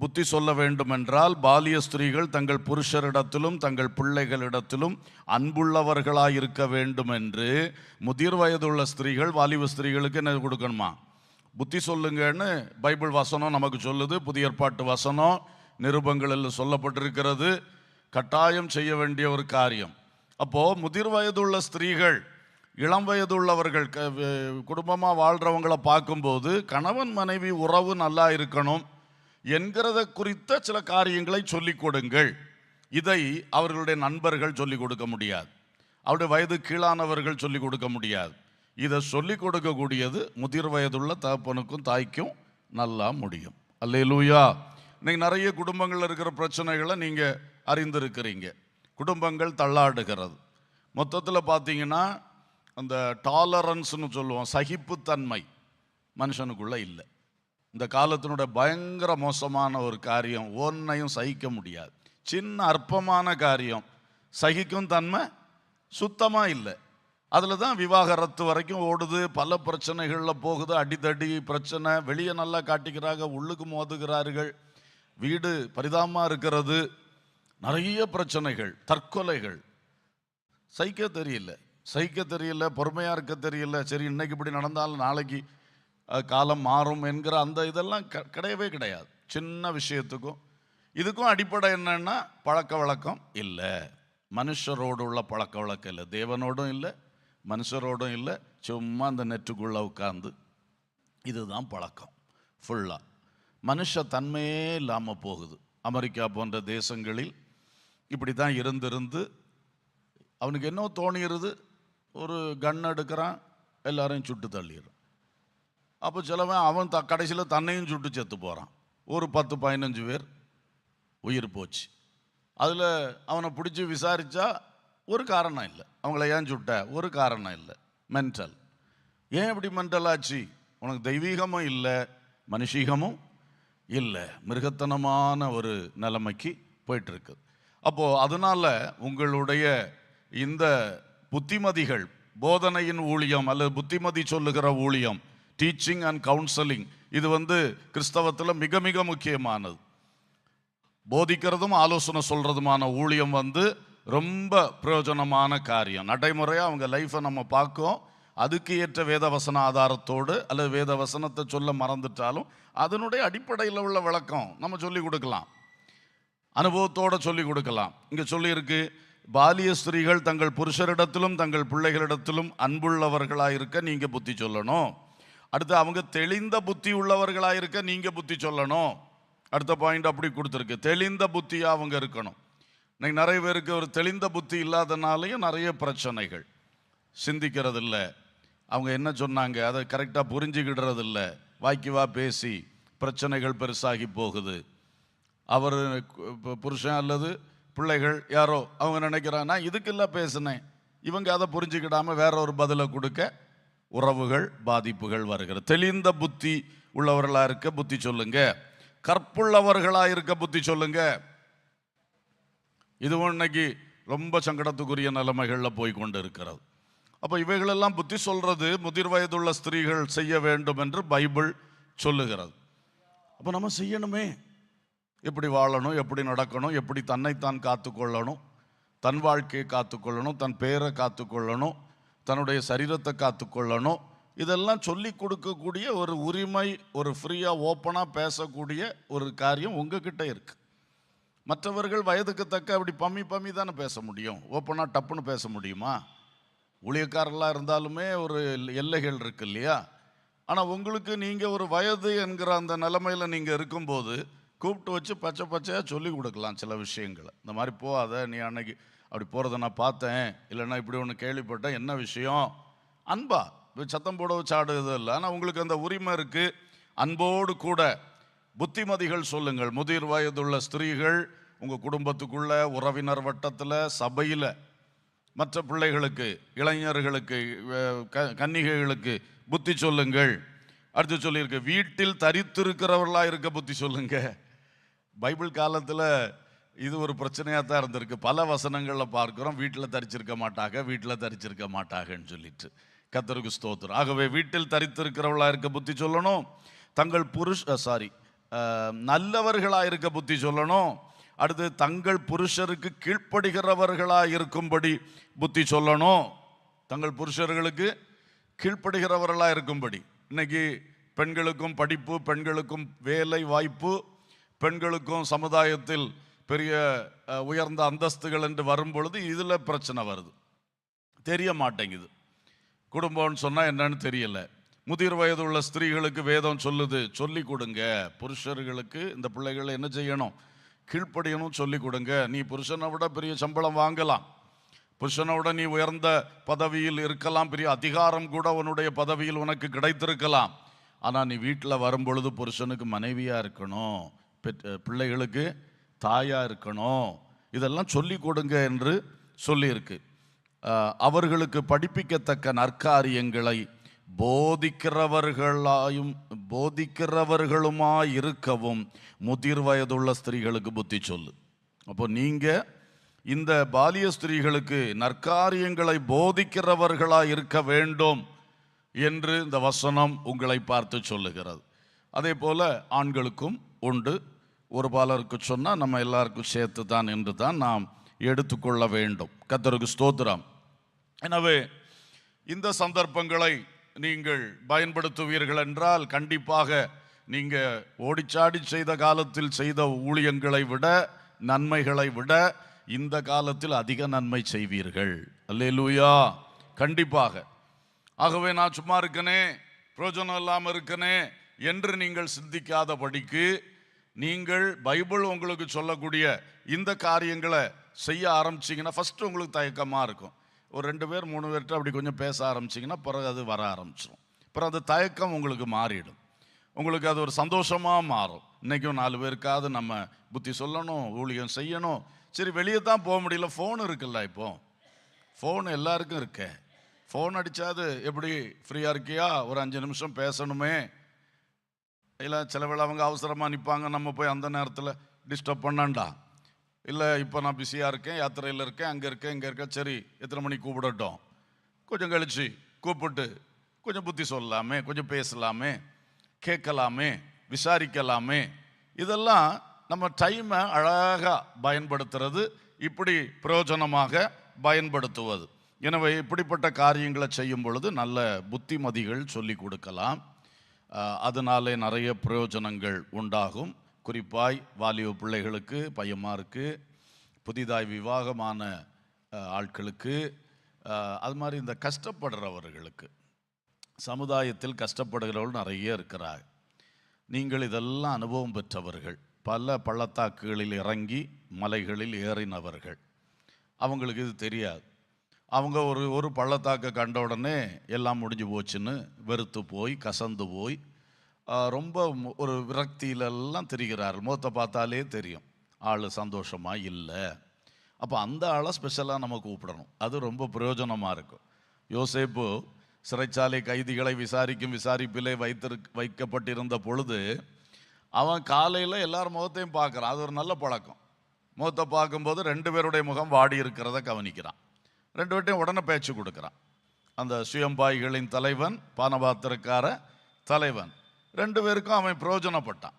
புத்தி சொல்ல வேண்டும் என்றால், பாலிய ஸ்திரீகள் தங்கள் புருஷரிடத்திலும் தங்கள் பிள்ளைகளிடத்திலும் அன்புள்ளவர்களாக இருக்க வேண்டும் என்று முதிர் வயதுள்ள ஸ்திரீகள் வாலிப ஸ்திரீகளுக்கு என்ன கொடுக்கணுமா? புத்தி சொல்லுங்கன்னு பைபிள் வசனம் நமக்கு சொல்லுது. புதிய ஏற்பாட்டு வசனம் நிருபங்களில் சொல்லப்பட்டிருக்கிறது. கட்டாயம் செய்ய வேண்டிய ஒரு காரியம். அப்போது முதிர் வயதுள்ள ஸ்திரீகள் இளம் வயதுள்ளவர்கள் குடும்பமாக வாழ்கிறவங்களை பார்க்கும்போது கணவன் மனைவி உறவு நல்லா இருக்கணும் என்கிறத குறித்த சில காரியங்களை சொல்லிக் கொடுங்கள். இதை அவர்களுடைய நண்பர்கள் சொல்லிக் கொடுக்க முடியாது, அவருடைய வயது கீழானவர்கள் சொல்லிக் கொடுக்க முடியாது. இதை சொல்லிக் கொடுக்கக்கூடியது முதிர் வயதுள்ள தகப்பனுக்கும் தாய்க்கும் நல்லா முடியும். அல்லேலூயா. இன்னைக்கு நிறைய குடும்பங்களில் இருக்கிற பிரச்சனைகளை நீங்கள் அறிந்திருக்கிறீங்க. குடும்பங்கள் தள்ளாடுகிறது. மொத்தத்தில் பார்த்தீங்கன்னா அந்த டாலரன்ஸ்னு சொல்லுவோம், சகிப்புத்தன்மை மனுஷனுக்குள்ளே இல்லை. இந்த காலத்தினுடைய பயங்கர மோசமான ஒரு காரியம், ஒன்றையும் சகிக்க முடியாது. சின்ன அற்பமான காரியம் சகிக்கும் தன்மை சுத்தமாக இல்லை. அதில் தான் விவாகரத்து வரைக்கும் ஓடுது, பல பிரச்சனைகளில் போகுது, அடித்தடி பிரச்சனை. வெளியே நல்லா காட்டிக்கிறாங்க, உள்ளுக்கு மோதுகிறார்கள், வீடு பரிதாபமாக இருக்கிறது, நிறைய பிரச்சனைகள், தற்கொலைகள். சகிக்க தெரியல, பொறுமையாக இருக்க தெரியல. சரி, இன்னைக்கு இப்படி நடந்தாலும் நாளைக்கு காலம் மாறும் என்கிற அந்த இதெல்லாம் கிடையவே கிடையாது. சின்ன விஷயத்துக்கும் இதுக்கும் அடிப்படை என்னன்னா பழக்க வழக்கம் இல்லை. மனுஷரோடு உள்ள பழக்க வழக்கம் இல்லை, தேவனோடும் இல்லை மனுஷரோடும் இல்லை, சும்மா அந்த நெட்டுக்குள்ளே உட்கார்ந்து இதுதான் பழக்கம் ஃபுல்லாக. மனுஷ தன்மையே இல்லாமல் போகுது. அமெரிக்கா போன்ற தேசங்களில் இப்படி தான் இருந்து அவனுக்கு என்ன தோணிடுது, ஒரு கன் எடுக்கிறான், எல்லாரையும் சுட்டு தள்ளிடுறான். அப்போ சிலவன் அவன் கடைசியில் தன்னையும் சுட்டு செத்து போகிறான். ஒரு 10-15 பேர் உயிர் போச்சு. அதில் அவனை பிடிச்சி விசாரித்தா ஒரு காரணம் இல்லை. அவங்கள ஏன் சுட்ட ஒரு காரணம் இல்லை, மென்டல். ஏன் இப்படி மென்டல் ஆச்சு? உனக்கு தெய்வீகமும் இல்லை மனுஷீகமும் இல்லை, மிருகத்தனமான ஒரு நிலைமைக்கு போயிட்டுருக்கு. அப்போது அதனால் உங்களுடைய இந்த புத்திமதிகள், போதனையின் ஊழியம் அல்லது புத்திமதி சொல்லுகிற ஊழியம், டீச்சிங் அண்ட் கவுன்சிலிங், இது கிறிஸ்தவத்தில் மிக மிக முக்கியமானது. போதிக்கிறதும் ஆலோசனை சொல்கிறதுமான ஊழியம் ரொம்ப பிரயோஜனமான காரியம். நடைமுறையாக அவங்க லைஃப்பை நம்ம பார்க்கோம். அதுக்கு ஏற்ற வேதவசன ஆதாரத்தோடு அல்லது வேதவசனத்தை சொல்ல மறந்துட்டாலும் அதனுடைய அடிப்படையில் உள்ள விளக்கம் நம்ம சொல்லிக் கொடுக்கலாம், அனுபவத்தோடு சொல்லிக் கொடுக்கலாம். இங்கே சொல்லியிருக்கு, பாலிய ஸ்திரீகள் தங்கள் புருஷரிடத்திலும் தங்கள் பிள்ளைகளிடத்திலும் அன்புள்ளவர்களாக இருக்க நீங்கள் புத்தி சொல்லணும். அடுத்து அவங்க தெளிந்த புத்தி உள்ளவர்களாக இருக்க நீங்கள் புத்தி சொல்லணும். அடுத்த பாயிண்ட் அப்படி கொடுத்துருக்கு, தெளிந்த புத்தியாக அவங்க இருக்கணும். இன்னைக்கு நிறைய பேருக்கு ஒரு தெளிந்த புத்தி இல்லாதனாலையும் நிறைய பிரச்சனைகள். சிந்திக்கிறது இல்லை, அவங்க என்ன சொன்னாங்க அதை கரெக்டாக புரிஞ்சுக்கிடுறது இல்லை, வாய்க்குவா பேசி பிரச்சனைகள் பெருசாகி போகுது. அவர் புருஷன் அல்லது பிள்ளைகள் யாரோ அவங்க நினைக்கிறாங்கன்னா இதுக்கு பேசினேன், இவங்க அதை புரிஞ்சுக்கிடாமல் வேற ஒரு பதிலை கொடுக்க உறவுகள் பாதிப்புகள் வருகிறது. தெளிந்த புத்தி உள்ளவர்களாக இருக்க புத்தி சொல்லுங்க, கற்புள்ளவர்களாக இருக்க புத்தி சொல்லுங்க. இதுவும் இன்னைக்கு ரொம்ப சங்கடத்துக்குரிய நிலைமைகளில் போய் கொண்டு இருக்கிறது. அப்போ இவைகளெல்லாம் புத்தி சொல்றது முதிர் வயதுள்ள ஸ்திரீகள் செய்ய வேண்டும் என்று பைபிள் சொல்லுகிறது. அப்போ நம்ம செய்யணுமே, எப்படி வாழணும், எப்படி நடக்கணும், எப்படி தன்னைத்தான் காத்துக்கொள்ளணும், தன் வாழ்க்கையை காத்துக்கொள்ளணும், தன் பேரை காத்துக்கொள்ளணும், தன்னுடைய சரீரத்தை காத்துக்கொள்ளணும். இதெல்லாம் சொல்லி கொடுக்கக்கூடிய ஒரு உரிமை, ஒரு ஃப்ரீயாக ஓப்பனாக பேசக்கூடிய ஒரு காரியம் உங்ககிட்ட இருக்கு. மற்றவர்கள் வயதுக்கு தக்க அப்படி பம்மி தானே பேச முடியும், ஓப்பனாக டப்புன்னு பேச முடியுமா? ஊழியக்காரர்களாக இருந்தாலுமே ஒரு எல்லைகள் இருக்கு இல்லையா? ஆனால் உங்களுக்கு நீங்கள் ஒரு வயது என்கிற அந்த நிலைமையில் நீங்கள் இருக்கும்போது கூப்பிட்டு வச்சு பச்சையாக சொல்லி கொடுக்கலாம் சில விஷயங்களை. இந்த மாதிரி போகாத, நீ அன்னைக்கு அப்படி போகிறத நான் பார்த்தேன், இல்லைன்னா இப்படி ஒன்று கேள்விப்பட்டேன், என்ன விஷயம்? அன்பா சத்தம் போட சாடுறது இல்லை, ஆனால் உங்களுக்கு அந்த உரிமை இருக்குது. அன்போடு கூட புத்திமதிகள் சொல்லுங்கள். முதிர் வயதுள்ள ஸ்திரீகள் உங்கள் குடும்பத்துக்குள்ள, உறவினர் வட்டத்தில், சபையில் மற்ற பிள்ளைகளுக்கு, இளைஞர்களுக்கு, கன்னிகைகளுக்கு புத்தி சொல்லுங்கள். அடுத்து சொல்லியிருக்கு, வீட்டில் தரித்திருக்கிறவர்களாக இருக்க புத்தி சொல்லுங்க. பைபிள் காலத்தில் இது ஒரு பிரச்சனையாக தான் இருந்திருக்கு. பல வசனங்களில் பார்க்குறோம், வீட்டில் தரிச்சிருக்க மாட்டாங்கன்னு சொல்லிட்டு. கர்த்தருக்கு ஸ்தோத்திரம். ஆகவே வீட்டில் தரித்திருக்கிறவர்களாக இருக்க புத்தி சொல்லணும், தங்கள் நல்லவர்களாக இருக்க புத்தி சொல்லணும். அடுத்து தங்கள் புருஷருக்கு கீழ்ப்படுகிறவர்களாக இருக்கும்படி புத்தி சொல்லணும். தங்கள் புருஷர்களுக்கு கீழ்ப்படுகிறவர்களாக இருக்கும்படி. இன்னைக்கு பெண்களுக்கும் படிப்பு, பெண்களுக்கும் வேலை வாய்ப்பு, பெண்களுக்கும் சமுதாயத்தில் பெரிய உயர்ந்த அந்தஸ்துகள் என்று வரும் பொழுது இதில் பிரச்சனை வருது, தெரிய மாட்டேங்குது. குடும்பம்னு சொன்னால் என்னன்னு தெரியல. முதிர் வயது உள்ள ஸ்திரீகளுக்கு வேதம் சொல்லுது, சொல்லி கொடுங்க. புருஷர்களுக்கு இந்த பிள்ளைகளை என்ன செய்யணும்? கீழ்ப்படியணும், சொல்லி கொடுங்க. நீ புருஷனை விட பெரிய சம்பளம் வாங்கலாம், புருஷனை விட நீ உயர்ந்த பதவியில் இருக்கலாம், பெரிய அதிகாரம் கூட உன்னுடைய பதவியில் உனக்கு கிடைத்திருக்கலாம். ஆனால் நீ வீட்டில் வரும்பொழுது புருஷனுக்கு மனைவியாக இருக்கணும், பிள்ளைகளுக்கு தாயாக இருக்கணும். இதெல்லாம் சொல்லி கொடுங்க என்று சொல்லியிருக்கு. அவர்களுக்கு படிப்பிக்கத்தக்க நற்காரியங்களை போதிக்கிறவர்களுமாய் இருக்கவும் முதிர் வயதுள்ள ஸ்திரீகளுக்கு புத்தி சொல்லு. அப்போ நீங்கள் இந்த பாலிய ஸ்திரீகளுக்கு நற்காரியங்களை போதிக்கிறவர்களாய் இருக்க வேண்டும் என்று இந்த வசனம் உங்களை பார்த்து சொல்லுகிறது. அதே போல ஆண்களுக்கும் உண்டு. ஒரு பாலருக்கு சொன்னால் நம்ம எல்லாருக்கும் சேர்த்து தான் என்று தான் நாம் எடுத்துக்கொள்ள வேண்டும். கர்த்தருக்கு ஸ்தோத்திரம். எனவே இந்த சந்தர்ப்பங்களை நீங்கள் பயன்படுத்துவீர்கள் என்றால் கண்டிப்பாக நீங்கள் ஓடிச்சாடி செய்த காலத்தில் செய்த ஊழியங்களை விட, நன்மைகளை விட இந்த காலத்தில் அதிக நன்மை செய்வீர்கள். அல்லேலூயா. கண்டிப்பாக. ஆகவே நான் சும்மா இருக்கனே, பிரயோஜனம் இல்லாமல் இருக்கனே என்று நீங்கள் சிந்திக்காதபடிக்கு நீங்கள் பைபிள் உங்களுக்கு சொல்லக்கூடிய இந்த காரியங்களை செய்ய ஆரம்பிச்சிங்கன்னா, ஃபஸ்ட்டு உங்களுக்கு தயக்கமாக இருக்கும். ஒரு 2 பேர் 3 பேர்கிட்ட அப்படி கொஞ்சம் பேச ஆரம்பிச்சிங்கன்னா பிறகு அது வர ஆரம்பிச்சிடும். அப்புறம் அது தயக்கம் உங்களுக்கு மாறிடும். உங்களுக்கு அது ஒரு சந்தோஷமாக மாறும். இன்றைக்கும் 4 பேருக்காவது நம்ம புத்தி சொல்லணும், ஊழியம் செய்யணும். சரி, வெளியே தான் போக முடியல, ஃபோன் இருக்குல்ல. இப்போ ஃபோன் எல்லாருக்கும் இருக்கே. ஃபோன் அடித்தாது எப்படி ஃப்ரீயாக இருக்கியா, ஒரு 5 நிமிஷம் பேசணுமே. இல்லை சில வேளை அவங்க அவசரமாக நிற்பாங்க, நம்ம போய் அந்த நேரத்தில் டிஸ்டர்ப் பண்ணாண்டா. இல்லை இப்போ நான் பிஸியாக இருக்கேன், யாத்திரையில் இருக்கேன், அங்கே இருக்கேன், இங்கே இருக்கேன், சரி எத்தனை மணிக்கு கூப்பிடட்டும், கொஞ்சம் கழிச்சு கூப்பிட்டு கொஞ்சம் புத்தி சொல்லலாமே, கொஞ்சம் பேசலாமே, கேட்கலாமே, விசாரிக்கலாமே. இதெல்லாம் நம்ம டைமை அழகாக பயன்படுத்துறது, இப்படி பிரயோஜனமாக பயன்படுத்துவது. எனவே இப்படிப்பட்ட காரியங்களை செய்யும் பொழுது நல்ல புத்திமதிகள் சொல்லி கொடுக்கலாம். அதனாலே நிறைய பிரயோஜனங்கள் உண்டாகும். குறிப்பாய் வாலிப பிள்ளைகளுக்கு, பையன்மாருக்கு, புதிதாய் விவாகமான ஆட்களுக்கு, அது மாதிரி இந்த கஷ்டப்படுறவர்களுக்கு, சமுதாயத்தில் கஷ்டப்படுகிறவர்கள் நிறைய இருக்கிறார். நீங்கள் இதெல்லாம் அனுபவம் பெற்றவர்கள், பல பள்ளத்தாக்குகளில் இறங்கி மலைகளில் ஏறினவர்கள். அவங்களுக்கு இது தெரியாது. அவங்க ஒரு பள்ளத்தாக்கை கண்ட உடனே எல்லாம் முடிஞ்சு போச்சுன்னு வெறுத்து போய் கசந்து போய் ரொம்ப ஒரு விரக்தியிலெல்லாம் தெரிகிறார்கள். முகத்தை பார்த்தாலே தெரியும் ஆள் சந்தோஷமாக இல்லை. அப்போ அந்த ஆளை ஸ்பெஷலாக நம்ம கூப்பிடணும். அது ரொம்ப பிரயோஜனமாக இருக்கும். யோசேப்பு சிறைச்சாலை கைதிகளை விசாரிக்கும் விசாரிப்பிலே வைக்கப்பட்டிருந்த பொழுது அவன் காலையில் எல்லார் முகத்தையும் பார்க்குறான். அது ஒரு நல்ல பழக்கம். முகத்தை பார்க்கும்போது 2 பேருடைய முகம் வாடி இருக்கிறத கவனிக்கிறான். 2 பேர்ட்டையும் உடனே பேச்சு கொடுக்குறான். அந்த சுயம்பாய்களின் தலைவன், பானபாத்திரக்கார தலைவன், 2 பேருக்கும் அவன் பிரயோஜனப்பட்டான்.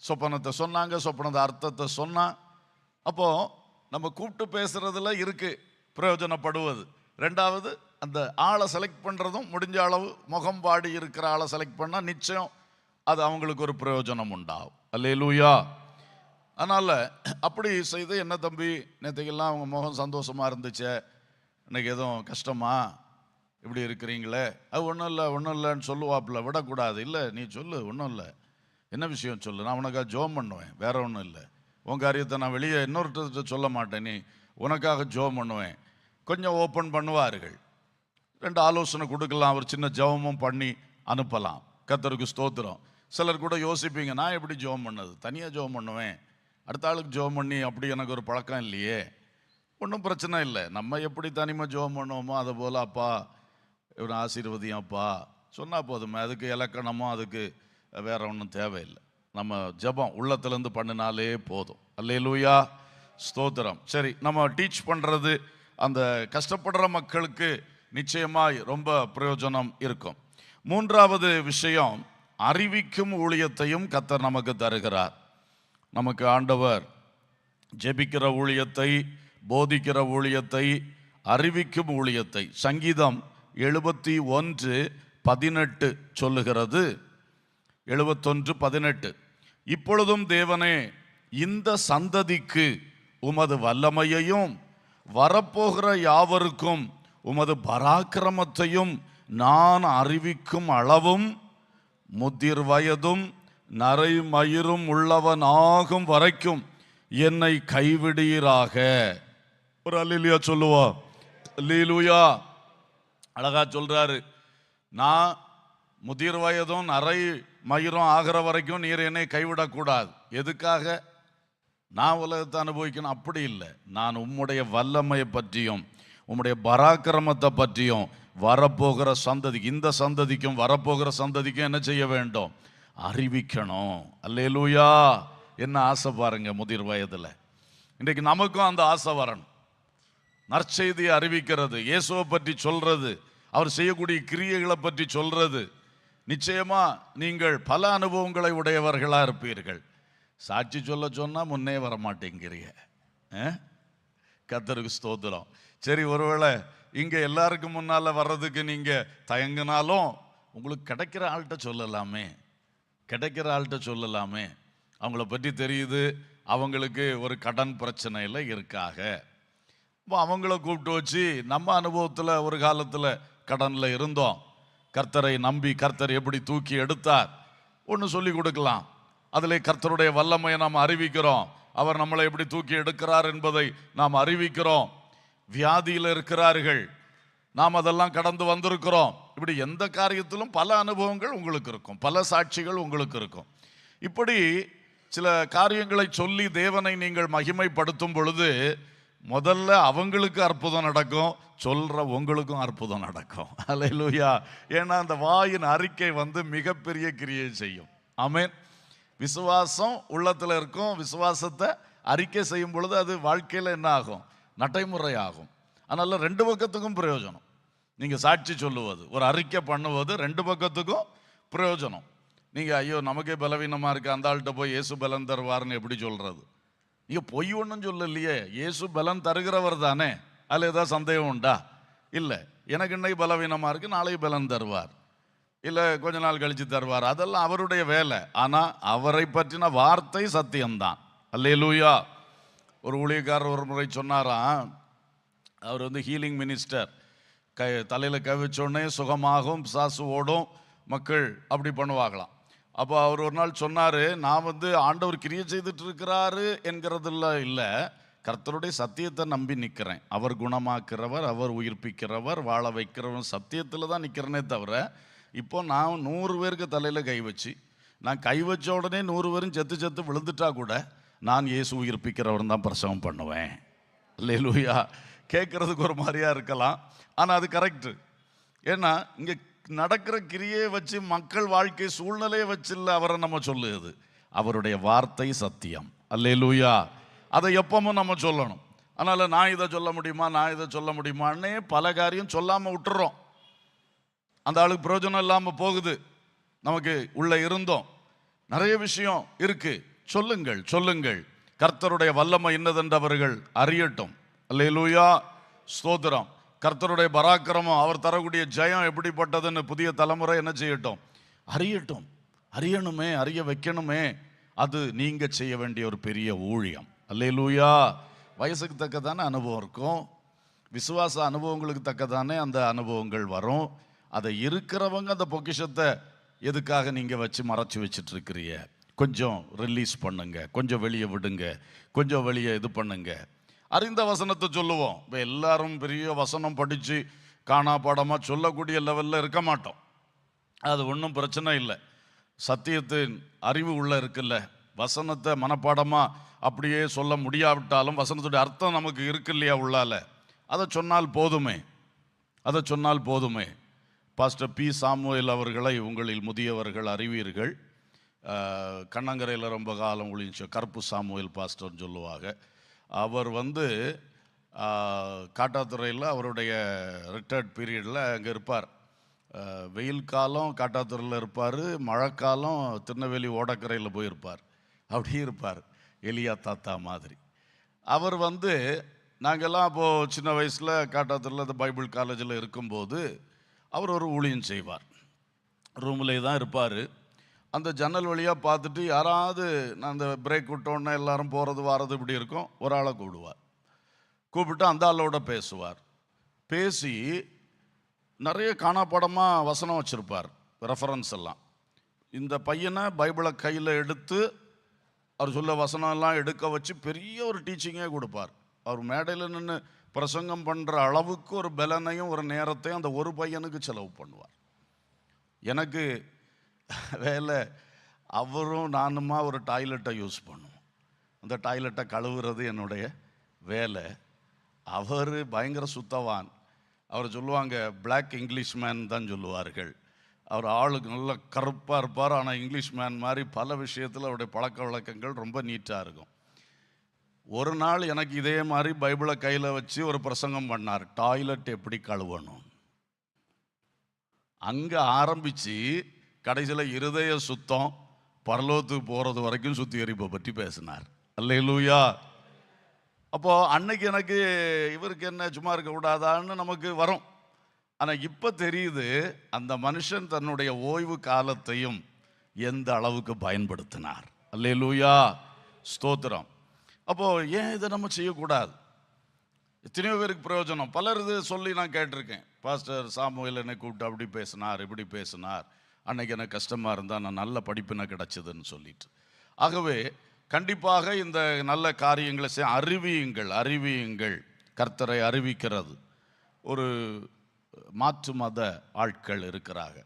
சொப்பனத்தை சொன்னாங்க, சொப்பனத்தை அர்த்தத்தை சொன்னான். அப்போது நம்ம கூப்பிட்டு பேசுறதுல இருக்கு பிரயோஜனப்படுவது. 2வது அந்த ஆளை செலக்ட் பண்ணுறதும், முடிஞ்ச அளவு முகம் வாடி இருக்கிற ஆளை செலக்ட் பண்ணால் நிச்சயம் அது அவங்களுக்கு ஒரு பிரயோஜனம் உண்டாகும். அல்லேலூயா. அதனால் அப்படி செய்து, என்ன தம்பி நேற்றுக்கெல்லாம் அவங்க முகம் சந்தோஷமாக இருந்துச்சு, இன்னைக்கு எதுவும் கஷ்டமா, இப்படி இருக்கிறீங்களே, அது ஒன்றும் இல்லை ஒன்றும் இல்லைன்னு சொல்லுவாப்புல. விடக்கூடாது. இல்லை நீ சொல்லு, ஒன்றும் இல்லை, என்ன விஷயம் சொல்லு, நான் உனக்காக ஜோம் பண்ணுவேன், வேற ஒன்றும் இல்லை, உன் காரியத்தை நான் வெளியே இன்னொருத்த சொல்ல மாட்டேன், நீ உனக்காக ஜோம் பண்ணுவேன். கொஞ்சம் ஓப்பன் பண்ணுவார்கள். 2 ஆலோசனை கொடுக்கலாம், ஒரு சின்ன ஜெபமும் பண்ணி அனுப்பலாம். கர்த்தருக்கு ஸ்தோத்திரம். சிலர் கூட யோசிப்பீங்க, நான் எப்படி ஜெபம் பண்ணது, தனியாக ஜெபம் பண்ணுவேன், அடுத்த ஆளுக்கு ஜெபம் பண்ணி அப்படி எனக்கு ஒரு பழக்கம் இல்லையே. ஒன்றும் பிரச்சனை இல்லை. நம்ம எப்படி தனிமை ஜெபம் பண்ணுவோமோ அதை போல், அப்பா இவனை ஆசீர்வதியும் அப்பா சொன்னால் போதுமே. அதுக்கு இலக்கணமோ அதுக்கு வேற ஒன்றும் தேவையில்லை. நம்ம ஜெபம் உள்ளத்துலேருந்து பண்ணினாலே போதும். அல்லேலூயா, ஸ்தோத்திரம். சரி, நம்ம டீச் பண்ணுறது அந்த கஷ்டப்படுற மக்களுக்கு நிச்சயமாய் ரொம்ப பிரயோஜனம் இருக்கும். 3வது விஷயம், அறிவிக்கும் ஊழியத்தையும் கர்த்தர் நமக்கு தருகிறார். நமக்கு ஆண்டவர் ஜெபிக்கிற ஊழியத்தை, போதிக்கிற ஊழியத்தை, அறிவிக்கும் ஊழியத்தை சங்கீதம் 71:18 சொல்லுகிறது. 71:18, இப்பொழுதும் தேவனே, இந்த சந்ததிக்கு உமது வல்லமையையும் வரப்போகிற யாவருக்கும் உமது பராக்கிரமத்தையும் நான் அறிவிக்கும் அளவும் முதிர் வயதும் நரை மயிரும் உள்ளவனாகும் வரைக்கும் என்னை கைவிடீராக. ஒரு அல்லேலூயா சொல்லுவா. அல்லேலூயா. அழகா சொல்றாரு, நான் முதிர் வயதும் நரை மயிரும் ஆகிற வரைக்கும் நீர் என்னை கைவிடக்கூடாது. எதுக்காக? நான் உலகத்தை அனுபவிக்கணும், அப்படி இல்லை. நான் உம்முடைய வல்லமையை பற்றியும் உம்முடைய பராக்கிரமத்தை பற்றியும் வரப்போகிற சந்ததிக்கு, இந்த சந்ததிக்கும் வரப்போகிற சந்ததிக்கும் என்ன செய்ய வேண்டும்? அறிவிக்கணும். அல்லேலூயா. என்ன ஆசை பாருங்க முதிர் வயதில். இன்றைக்கு நமக்கும் அந்த ஆசை வரணும். நற்செய்தியை அறிவிக்கிறது, இயேசுவை பற்றி சொல்றது, அவர் செய்யக்கூடிய கிரியைகளை பற்றி சொல்றது. நிச்சயமா நீங்கள் பல அனுபவங்களை உடையவர்களாக இருப்பீர்கள். சாட்சி சொல்ல சொன்னால் முன்னே வர மாட்டேங்கிறீங்க. கர்த்தருக்கு ஸ்தோத்திரம். சரி, ஒருவேளை இங்கே எல்லாருக்கும் முன்னால் வர்றதுக்கு நீங்கள் தயங்கினாலும் உங்களுக்கு கிடைக்கிற ஆள்கிட்ட சொல்லலாமே, கிடைக்கிற ஆள்கிட்ட சொல்லலாமே. அவங்கள பற்றி தெரியுது, அவங்களுக்கு ஒரு கடன் பிரச்சனையில் இருக்காக. இப்போ அவங்கள கூப்பிட்டு வச்சு நம்ம அனுபவத்தில் ஒரு காலத்தில் கடனில் இருந்தோம், கர்த்தரை நம்பி கர்த்தர் எப்படி தூக்கி எடுத்தார் ஒன்று சொல்லி கொடுக்கலாம். அதில் கர்த்தருடைய வல்லமையை நாம் அறிவிக்கிறோம். அவர் நம்மளை எப்படி தூக்கி எடுக்கிறார் என்பதை நாம் அறிவிக்கிறோம். வியாதியில் இருக்கிறார்கள், நாம் அதெல்லாம் கடந்து வந்திருக்கிறோம். இப்படி எந்த காரியத்திலும் பல அனுபவங்கள் உங்களுக்கு இருக்கும், பல சாட்சிகள் உங்களுக்கு இருக்கும். இப்படி சில காரியங்களை சொல்லி தேவனை நீங்கள் மகிமைப்படுத்தும் பொழுது முதல்ல அவங்களுக்கு அற்புதம் நடக்கும், சொல்ற உங்களுக்கும் அற்புதம் நடக்கும். அல்லேலூயா. ஏன்னா அந்த வாயின் அறிக்கை மிகப்பெரிய கிரியை செய்யும். ஆமென். விசுவாசம் உள்ளத்தில் இருக்கும், விசுவாசத்தை அறிக்கை செய்யும் பொழுது அது வாழ்க்கையில் என்ன ஆகும்? நடைமுறை ஆகும். அதனால ரெண்டு பக்கத்துக்கும் பிரயோஜனம். நீங்க சாட்சி சொல்லுவது, ஒரு அறிக்கை பண்ணுவது ரெண்டு பக்கத்துக்கும் பிரயோஜனம். நீங்க ஐயோ நமக்கே பலவீனமா இருக்கு, அந்த ஆள்கிட்ட போய் இயேசு பலன் தருவார்னு எப்படி சொல்றது? நீங்க பொய் ஒன்றும் சொல்லலையே, இயேசு பலன் தருகிறவர் தானே. அதில் ஏதாவது சந்தேகம் உண்டா? இல்லை. எனக்கு இன்னைக்கு பலவீனமா இருக்கு, நாளைக்கு பலன் தருவார், இல்லை கொஞ்ச நாள் கழிச்சு தருவார், அதெல்லாம் அவருடைய வேலை. ஆனால் அவரை பற்றின வார்த்தை சத்தியம்தான். அல்லேலூயா. ஒரு ஊழியக்காரர் ஒரு முறை சொன்னாராம், அவர் ஹீலிங் மினிஸ்டர், தலையில் கை வச்சோடனே சுகமாகும், பிசாசு ஓடும், மக்கள் அப்படி பண்ணுவாங்களாம். அப்போ அவர் ஒரு நாள் சொன்னார், நான் ஆண்டவர் கிரியை செய்துட்டு இருக்கிறாரு என்கிறதுல இல்லை, கர்த்தருடைய சத்தியத்தை நம்பி நிற்கிறேன். அவர் குணமாக்குறவர், அவர் உயிர்ப்பிக்கிறவர், வாழ வைக்கிறவர், சத்தியத்தில் தான் நிற்கிறேனே தவிர இப்போ நான் 100 பேருக்கு தலையில் கை வச்சு நான் கை வச்ச உடனே 100 பேரும் செத்து செத்து விழுந்துட்டா கூட நான் இயேசு உயிர்ப்பிக்கிறவர் தான் பிரசவம் பண்ணுவேன். அல்லேலூயா. கேட்குறதுக்கு ஒரு மாதிரியா இருக்கலாம், ஆனால் அது கரெக்டு. ஏன்னா இங்கே நடக்கிற கிரியை வச்சு மக்கள் வாழ்க்கை சூழ்நிலையை வச்சு இல்லை அவரை நம்ம சொல்லுது, அவருடைய வார்த்தை சத்தியம். அல்லேலூயா. அதை எப்பவும் நம்ம சொல்லணும். அதனால் நான் இதை சொல்ல முடியுமா, நான் இதை சொல்ல முடியுமான்னே பல காரியம் சொல்லாமல் விட்டுறோம். அந்த ஆளுக்கு பிரயோஜனம் இல்லாமல் போகுது. நமக்கு உள்ள இருந்தோம் நிறைய விஷயம் இருக்கு, சொல்லுங்கள் சொல்லுங்கள். கர்த்தருடைய வல்லமை இன்னதென்றவர்கள் அறியட்டும். அல்லேலூயா. ஸ்தோத்திரம். கர்த்தருடைய பராக்கிரமம், அவர் தரக்கூடிய ஜெயம் எப்படிப்பட்டதுன்னு புதிய தலைமுறை என்ன செய்யட்டும்? அறியட்டும். அறியணுமே, அறிய வைக்கணுமே. அது நீங்க செய்ய வேண்டிய ஒரு பெரிய ஊழியம். அல்லேலூயா. வயசுக்கு தக்கதானே அனுபவம் இருக்கும், விசுவாச அனுபவங்களுக்கு தக்கதானே அந்த அனுபவங்கள் வரும். அதை இருக்கிறவங்க அந்த பொக்கிஷத்தை எதுக்காக நீங்கள் வச்சு மறைச்சி வச்சுட்டு இருக்கிறீங்க? கொஞ்சம் ரிலீஸ் பண்ணுங்க, கொஞ்சம் வெளியே விடுங்க, கொஞ்சம் வெளியே இது பண்ணுங்க. அறிந்த வசனத்தை சொல்லுவோம். இப்போ எல்லாரும் பெரிய வசனம் படித்து காணாப்பாடமாக சொல்லக்கூடிய லெவலில் இருக்க மாட்டோம், அது ஒன்றும் பிரச்சனை இல்லை. சத்தியத்தின் அறிவு உள்ள இருக்குல்ல, வசனத்தை மனப்பாடமாக அப்படியே சொல்ல முடியாவிட்டாலும் வசனத்துடைய அர்த்தம் நமக்கு இருக்கு இல்லையா உள்ளால, அதை சொன்னால் போதுமே, அதை சொன்னால் போதுமே. பாஸ்டர் பி சாமுவேல் அவர்களை உங்களில் முதியவர்கள் அறிவீர்கள். கண்ணங்கரையில் ரொம்ப காலம் ஒழிஞ்ச கருப்பு சாமுவேல் பாஸ்டர்னு சொல்லுவாங்க. அவர் காட்டாத்துறையில் அவருடைய ரிட்டையர்ட் பீரியடில் அங்கே இருப்பார். வெயில் காலம் காட்டாத்துறையில் இருப்பார், மழைக்காலம் திருநெல்வேலி ஓடக்கரையில் போயிருப்பார். அப்படி இருப்பார், எலியா தாத்தா மாதிரி. அவர் நாங்கள்லாம் அப்போது சின்ன வயசில் காட்டாத்துறையில் இந்த பைபிள் காலேஜில் இருக்கும்போது அவர் ஒரு ஊழியம் செய்வார். ரூம்லே தான் இருப்பார். அந்த ஜன்னல் வழியாக பார்த்துட்டு யாராவது நான் அந்த பிரேக் விட்டோன்னே எல்லாரும் போகிறது வாரது இப்படி இருக்கும், ஒரு ஆளை கூப்பிட்டு அந்த ஆளோட பேசுவார். பேசி நிறைய காணாப்படமாக வசனம் வச்சுருப்பார், ரெஃபரன்ஸ் எல்லாம். இந்த பையனை பைபிளை கையில் எடுத்து அவர் சொல்ல வசனம் எல்லாம் எடுக்க வச்சு பெரிய ஒரு டீச்சிங்கே கொடுப்பார். அவர் மேடையில் நின்று பிரசங்கம் பண்ணுற அளவுக்கு ஒரு பலனையும் ஒரு நேரத்தையும் அந்த ஒரு பையனுக்கு செலவு பண்ணுவார். எனக்கு வேலை, அவரும் நானுமா ஒரு டாய்லெட்டை யூஸ் பண்ணுவோம், அந்த டாய்லெட்டை கழுவுறது என்னுடைய வேலை. அவர் பயங்கர சுத்தவான். அவர் சொல்லுவாங்க பிளாக் இங்கிலீஷ் மேன் தான் சொல்லுவார்கள். அவர் ஆளுக்கு நல்ல கருப்பாக இருப்பார், ஆனால் இங்கிலீஷ் மேன் மாதிரி பல விஷயத்தில் அவருடைய பழக்க வழக்கங்கள் ரொம்ப நீட்டாக இருக்கும். ஒரு நாள் எனக்கு இதே மாதிரி பைபிளை கையில் வச்சு ஒரு பிரசங்கம் பண்ணார், டாய்லெட் எப்படி கழுவணும். அங்கே ஆரம்பித்து கடைசியில் இருதய சுத்தம் பரலோகத்துக்கு போகிறது வரைக்கும் சுத்திகரிப்பை பற்றி பேசினார். அல்லேலூயா. அப்போது அன்னைக்கு எனக்கு இவருக்கு என்ன சும்மா இருக்கக்கூடாதான்னு நமக்கு வரும். ஆனால் இப்போ தெரியுது அந்த மனுஷன் தன்னுடைய ஓய்வு காலத்தையும் எந்த அளவுக்கு பயன்படுத்தினார். அல்லேலூயா. ஸ்தோத்திரம். அப்போது ஏன் இதை நம்ம செய்யக்கூடாது? எத்தனையோ பேருக்கு பிரயோஜனம். பலர் இது சொல்லி நான் கேட்டிருக்கேன். பாஸ்டர் சாமுவேல் என்னை கூப்பிட்டு அப்படி பேசினார், இப்படி பேசினார், அன்னைக்கு எனக்கு கஷ்டமாக இருந்தால் நான் நல்ல படிப்பினை கிடச்சிதுன்னு சொல்லிட்டு. ஆகவே கண்டிப்பாக இந்த நல்ல காரியங்களை அறிவியுங்கள். கர்த்தரை அறிவிக்கிறது. ஒரு மாற்று மத ஆட்கள் இருக்கிறாங்க.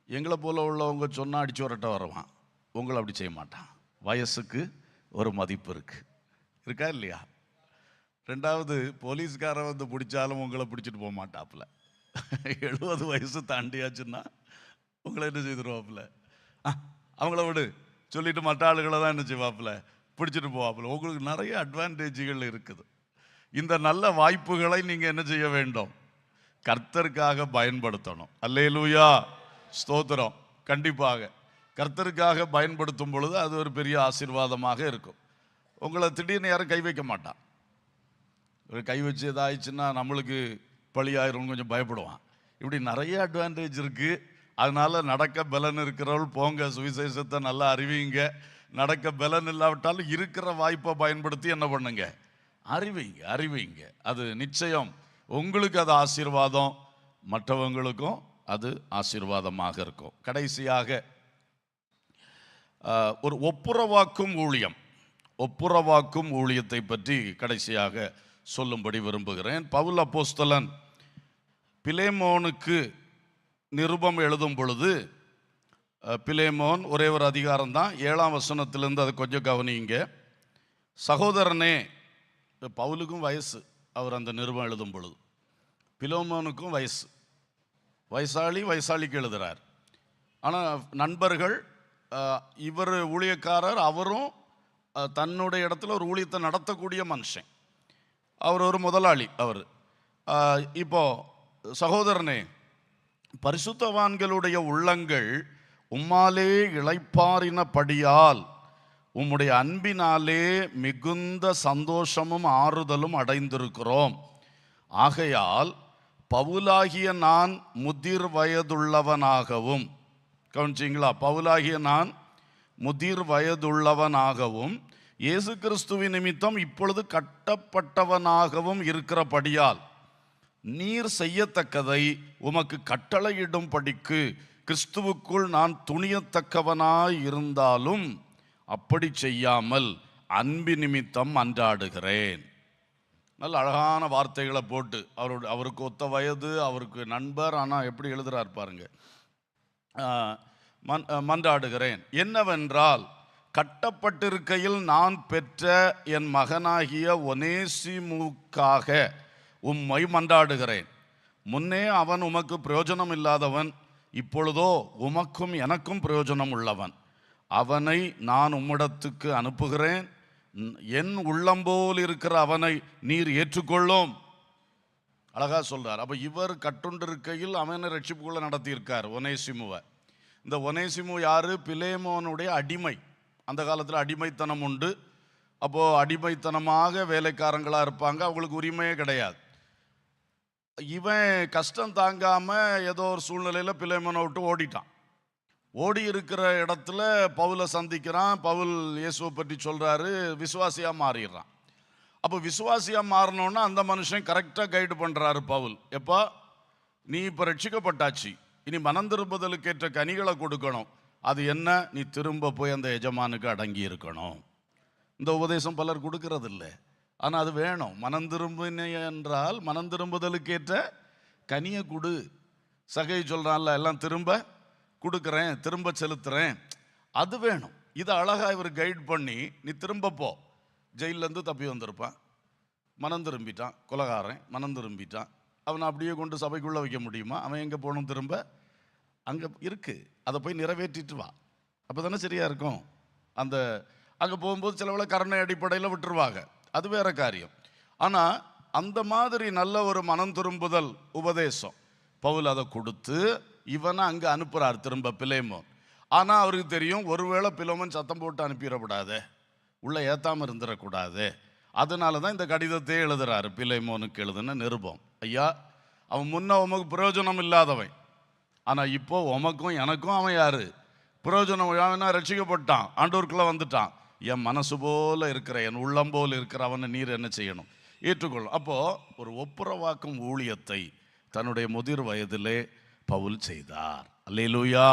எங்களை போல உள்ளவங்க சொன்னால் அடிச்சு வரட்ட வருவான், உங்களை அப்படி செய்ய மாட்டான். வயசுக்கு ஒரு மதிப்பு இருக்கா இல்லையா? ரெண்டாவது, போலீஸ்காரன் வந்து பிடிச்சாலும் உங்களை பிடிச்சிட்டு போக மாட்டாப்புல. 70 வயசு தாண்டியாச்சுன்னா உங்களை என்ன செய்திருவாப்புல, அவங்கள விடு சொல்லிட்டு மற்ற ஆளுகளை தான் என்ன செய்வாப்புல, பிடிச்சிட்டு போவாப்புல. உங்களுக்கு நிறைய அட்வான்டேஜுகள் இருக்குது. இந்த நல்ல வாய்ப்புகளை நீங்கள் என்ன செய்ய வேண்டும்? கர்த்தருக்காக பயன்படுத்தணும். அல்லேலூயா, ஸ்தோத்திரம். கண்டிப்பாக கர்த்தருக்காக பயன்படுத்தும் பொழுது அது ஒரு பெரிய ஆசீர்வாதமாக இருக்கும். உங்களை திடீர்னு யாரும் கை வைக்க மாட்டான். ஒரு கை வச்சு ஏதாச்சுன்னா நம்மளுக்கு பழியாயிரும், கொஞ்சம் பயப்படுவான். இப்படி நிறைய அட்வான்டேஜ் இருக்குது. அதனால் நடக்க பலன் இருக்கிறவள் போங்க, சுவிசேஷத்தை நல்லா அறிவிங்க. நடக்க பலன் இல்லாவிட்டாலும் இருக்கிற வாய்ப்பை பயன்படுத்தி என்ன பண்ணுங்க? அறிவிங்க. அது நிச்சயம் உங்களுக்கு அது ஆசீர்வாதம், மற்றவங்களுக்கும் அது ஆசீர்வாதமாக இருக்கும். கடைசியாக ஒரு ஒப்புரவாக்கும் ஊழியத்தை பற்றி கடைசியாக சொல்லும்படி விரும்புகிறேன். பவுல் அப்போஸ்தலன் பிலேமோனுக்கு நிருபம் எழுதும் பொழுது, பிலேமோன் ஒரே ஒரு அதிகாரம் தான், 7ஆம் வசனத்திலிருந்து அதை கொஞ்சம் கவனிங்க. சகோதரனே, பவுலுக்கும் வயசு, அவர் அந்த நிருபம் எழுதும் பொழுது. பிலேமோனுக்கும் வயசாளிக்கு எழுதுகிறார். ஆனால் நண்பர்கள், இவர் ஊழியக்காரர், அவரும் தன்னுடைய இடத்துல ஒரு ஊழியத்தை நடத்தக்கூடிய மனுஷன், அவர் ஒரு முதலாளி. அவர் இப்போ சகோதரனே, பரிசுத்தவான்களுடைய உள்ளங்கள் உம்மாலே இளைப்பாறினபடியால் உம்முடைய அன்பினாலே மிகுந்த சந்தோஷமும் ஆறுதலும் அடைந்திருக்கிறோம். ஆகையால் பவுலாகிய நான் முதிர் வயதுள்ளவனாகவும், கவனிச்சிங்களா, பவுலாகிய நான் முதிர் வயதுள்ளவனாகவும் இயேசு கிறிஸ்துவின் நிமித்தம் இப்பொழுது கட்டப்பட்டவனாகவும் இருக்கிறபடியால் நீர் செய்யத்தக்கதை உமக்கு கட்டளையிடும்படிக்கு கிறிஸ்துவுக்குள் நான் துணியத்தக்கவனாய் இருந்தாலும் அப்படி செய்யாமல் அன்பு நிமித்தம் அன்றாடுகிறேன். நல்ல அழகான வார்த்தைகளை போட்டு, அவருக்கு ஒத்த வயது, அவருக்கு நண்பர், ஆனால் எப்படி எழுதுறார் பாருங்க. மன்றாடுகிறேன் என்னவென்றால், கட்டப்பட்டிருக்கையில் நான் பெற்ற என் மகனாகிய ஒனேசிமுக்காக உம்மை மன்றாடுகிறேன். முன்னே அவன் உமக்கு பிரயோஜனம் இல்லாதவன், இப்பொழுதோ உமக்கும் எனக்கும் பிரயோஜனம் உள்ளவன். அவனை நான் உம்மிடத்துக்கு அனுப்புகிறேன். என் உள்ளம்போல் இருக்கிற அவனை நீர் ஏற்றுக்கொள்ளும். அழகா சொல்றார். அப்போ இவர் கட்டுண்டிருக்கையில் அவனை ரட்சிப்புக்குள்ள நடத்தியிருக்கார் ஒனேசிமுவை. இந்த ஒனேசிமு யாரு? பிலேமோனுடைய அடிமை. அந்த காலத்தில் அடிமைத்தனம் உண்டு. அப்போது அடிமைத்தனமாக வேலைக்காரங்களாக இருப்பாங்க, அவங்களுக்கு உரிமையே கிடையாது. இவன் கஷ்டம் தாங்காமல் ஏதோ ஒரு சூழ்நிலையில் பிலேமோனை விட்டு ஓடிட்டான். ஓடி இருக்கிற இடத்துல பவுலை சந்திக்கிறான். பவுல் இயேசுவை பற்றி சொல்கிறாரு, விசுவாசியாக மாறிடுறான். அப்போ விசுவாசியாக மாறினோன்னா அந்த மனுஷன் கரெக்டாக கைடு பண்ணுறாரு பவுல். எப்போ நீ இப்போ ரட்சிக்கப்பட்டாச்சு, இனி மனம் திரும்புதலுக்கேற்ற கனிகளை கொடுக்கணும். அது என்ன? நீ திரும்ப போய் அந்த எஜமானுக்கு அடங்கி இருக்கணும். இந்த உபதேசம் பலர் கொடுக்கறதில்ல, ஆனால் அது வேணும். மனம் திரும்பின என்றால் மனம் திரும்புதலுக்கேற்ற கனியை கொடு. சகை சொல்கிறான்ல, எல்லாம் திரும்ப கொடுக்குறேன், திரும்ப செலுத்துகிறேன், அது வேணும். இதை அழகாக இவர் கைட் பண்ணி, நீ திரும்ப போ. ஜெயிலேருந்து தப்பி வந்திருப்பான், மனம் திரும்பிட்டான், கொலகாரன் மனம் திரும்பிட்டான், அவனை அப்படியே கொண்டு சபைக்குள்ளே வைக்க முடியுமா? அவன் எங்கே போகணும்? திரும்ப அங்கே இருக்குது, அதை போய் நிறைவேற்றிட்டு வா, அப்போ தானே சரியாக இருக்கும். அங்கே போகும்போது சிலவளை கருணை அடிப்படையில் விட்டுருவாங்க, அது வேற காரியம். ஆனால் அந்த மாதிரி நல்ல ஒரு மனம் திரும்புதல் உபதேசம் பவுல் அதை கொடுத்து இவனை அங்கே அனுப்புகிறார் திரும்ப பிலேமோன். ஆனால் அவருக்கு தெரியும், ஒருவேளை பிலேமோன் சத்தம் போட்டு அனுப்பிடக்கூடாது, உள்ளே ஏற்றாமல் இருந்துடக்கூடாது. அதனால தான் இந்த கடிதத்தையே எழுதுறாரு. பிலேமோனுக்கு எழுதுன நிருபம். ஐயா, அவன் முன்ன உமக்கு பிரயோஜனம் இல்லாதவன், ஆனால் இப்போ உமக்கும் எனக்கும் அவன் யாரு? பிரயோஜனம். அவனா ரட்சிக்கப்பட்டான், ஆண்டவருக்குள்ளே வந்துட்டான், என் மனசு போல இருக்கிற, என் உள்ளம் போல இருக்கிற அவனை நீர் என்ன செய்யணும்? ஏற்றுக்கொள்ளும். அப்போது ஒரு ஒப்புரவாக்கும் ஊழியத்தை தன்னுடைய முதிர் வயதிலே பவுல் செய்தார். அல்லேலூயா.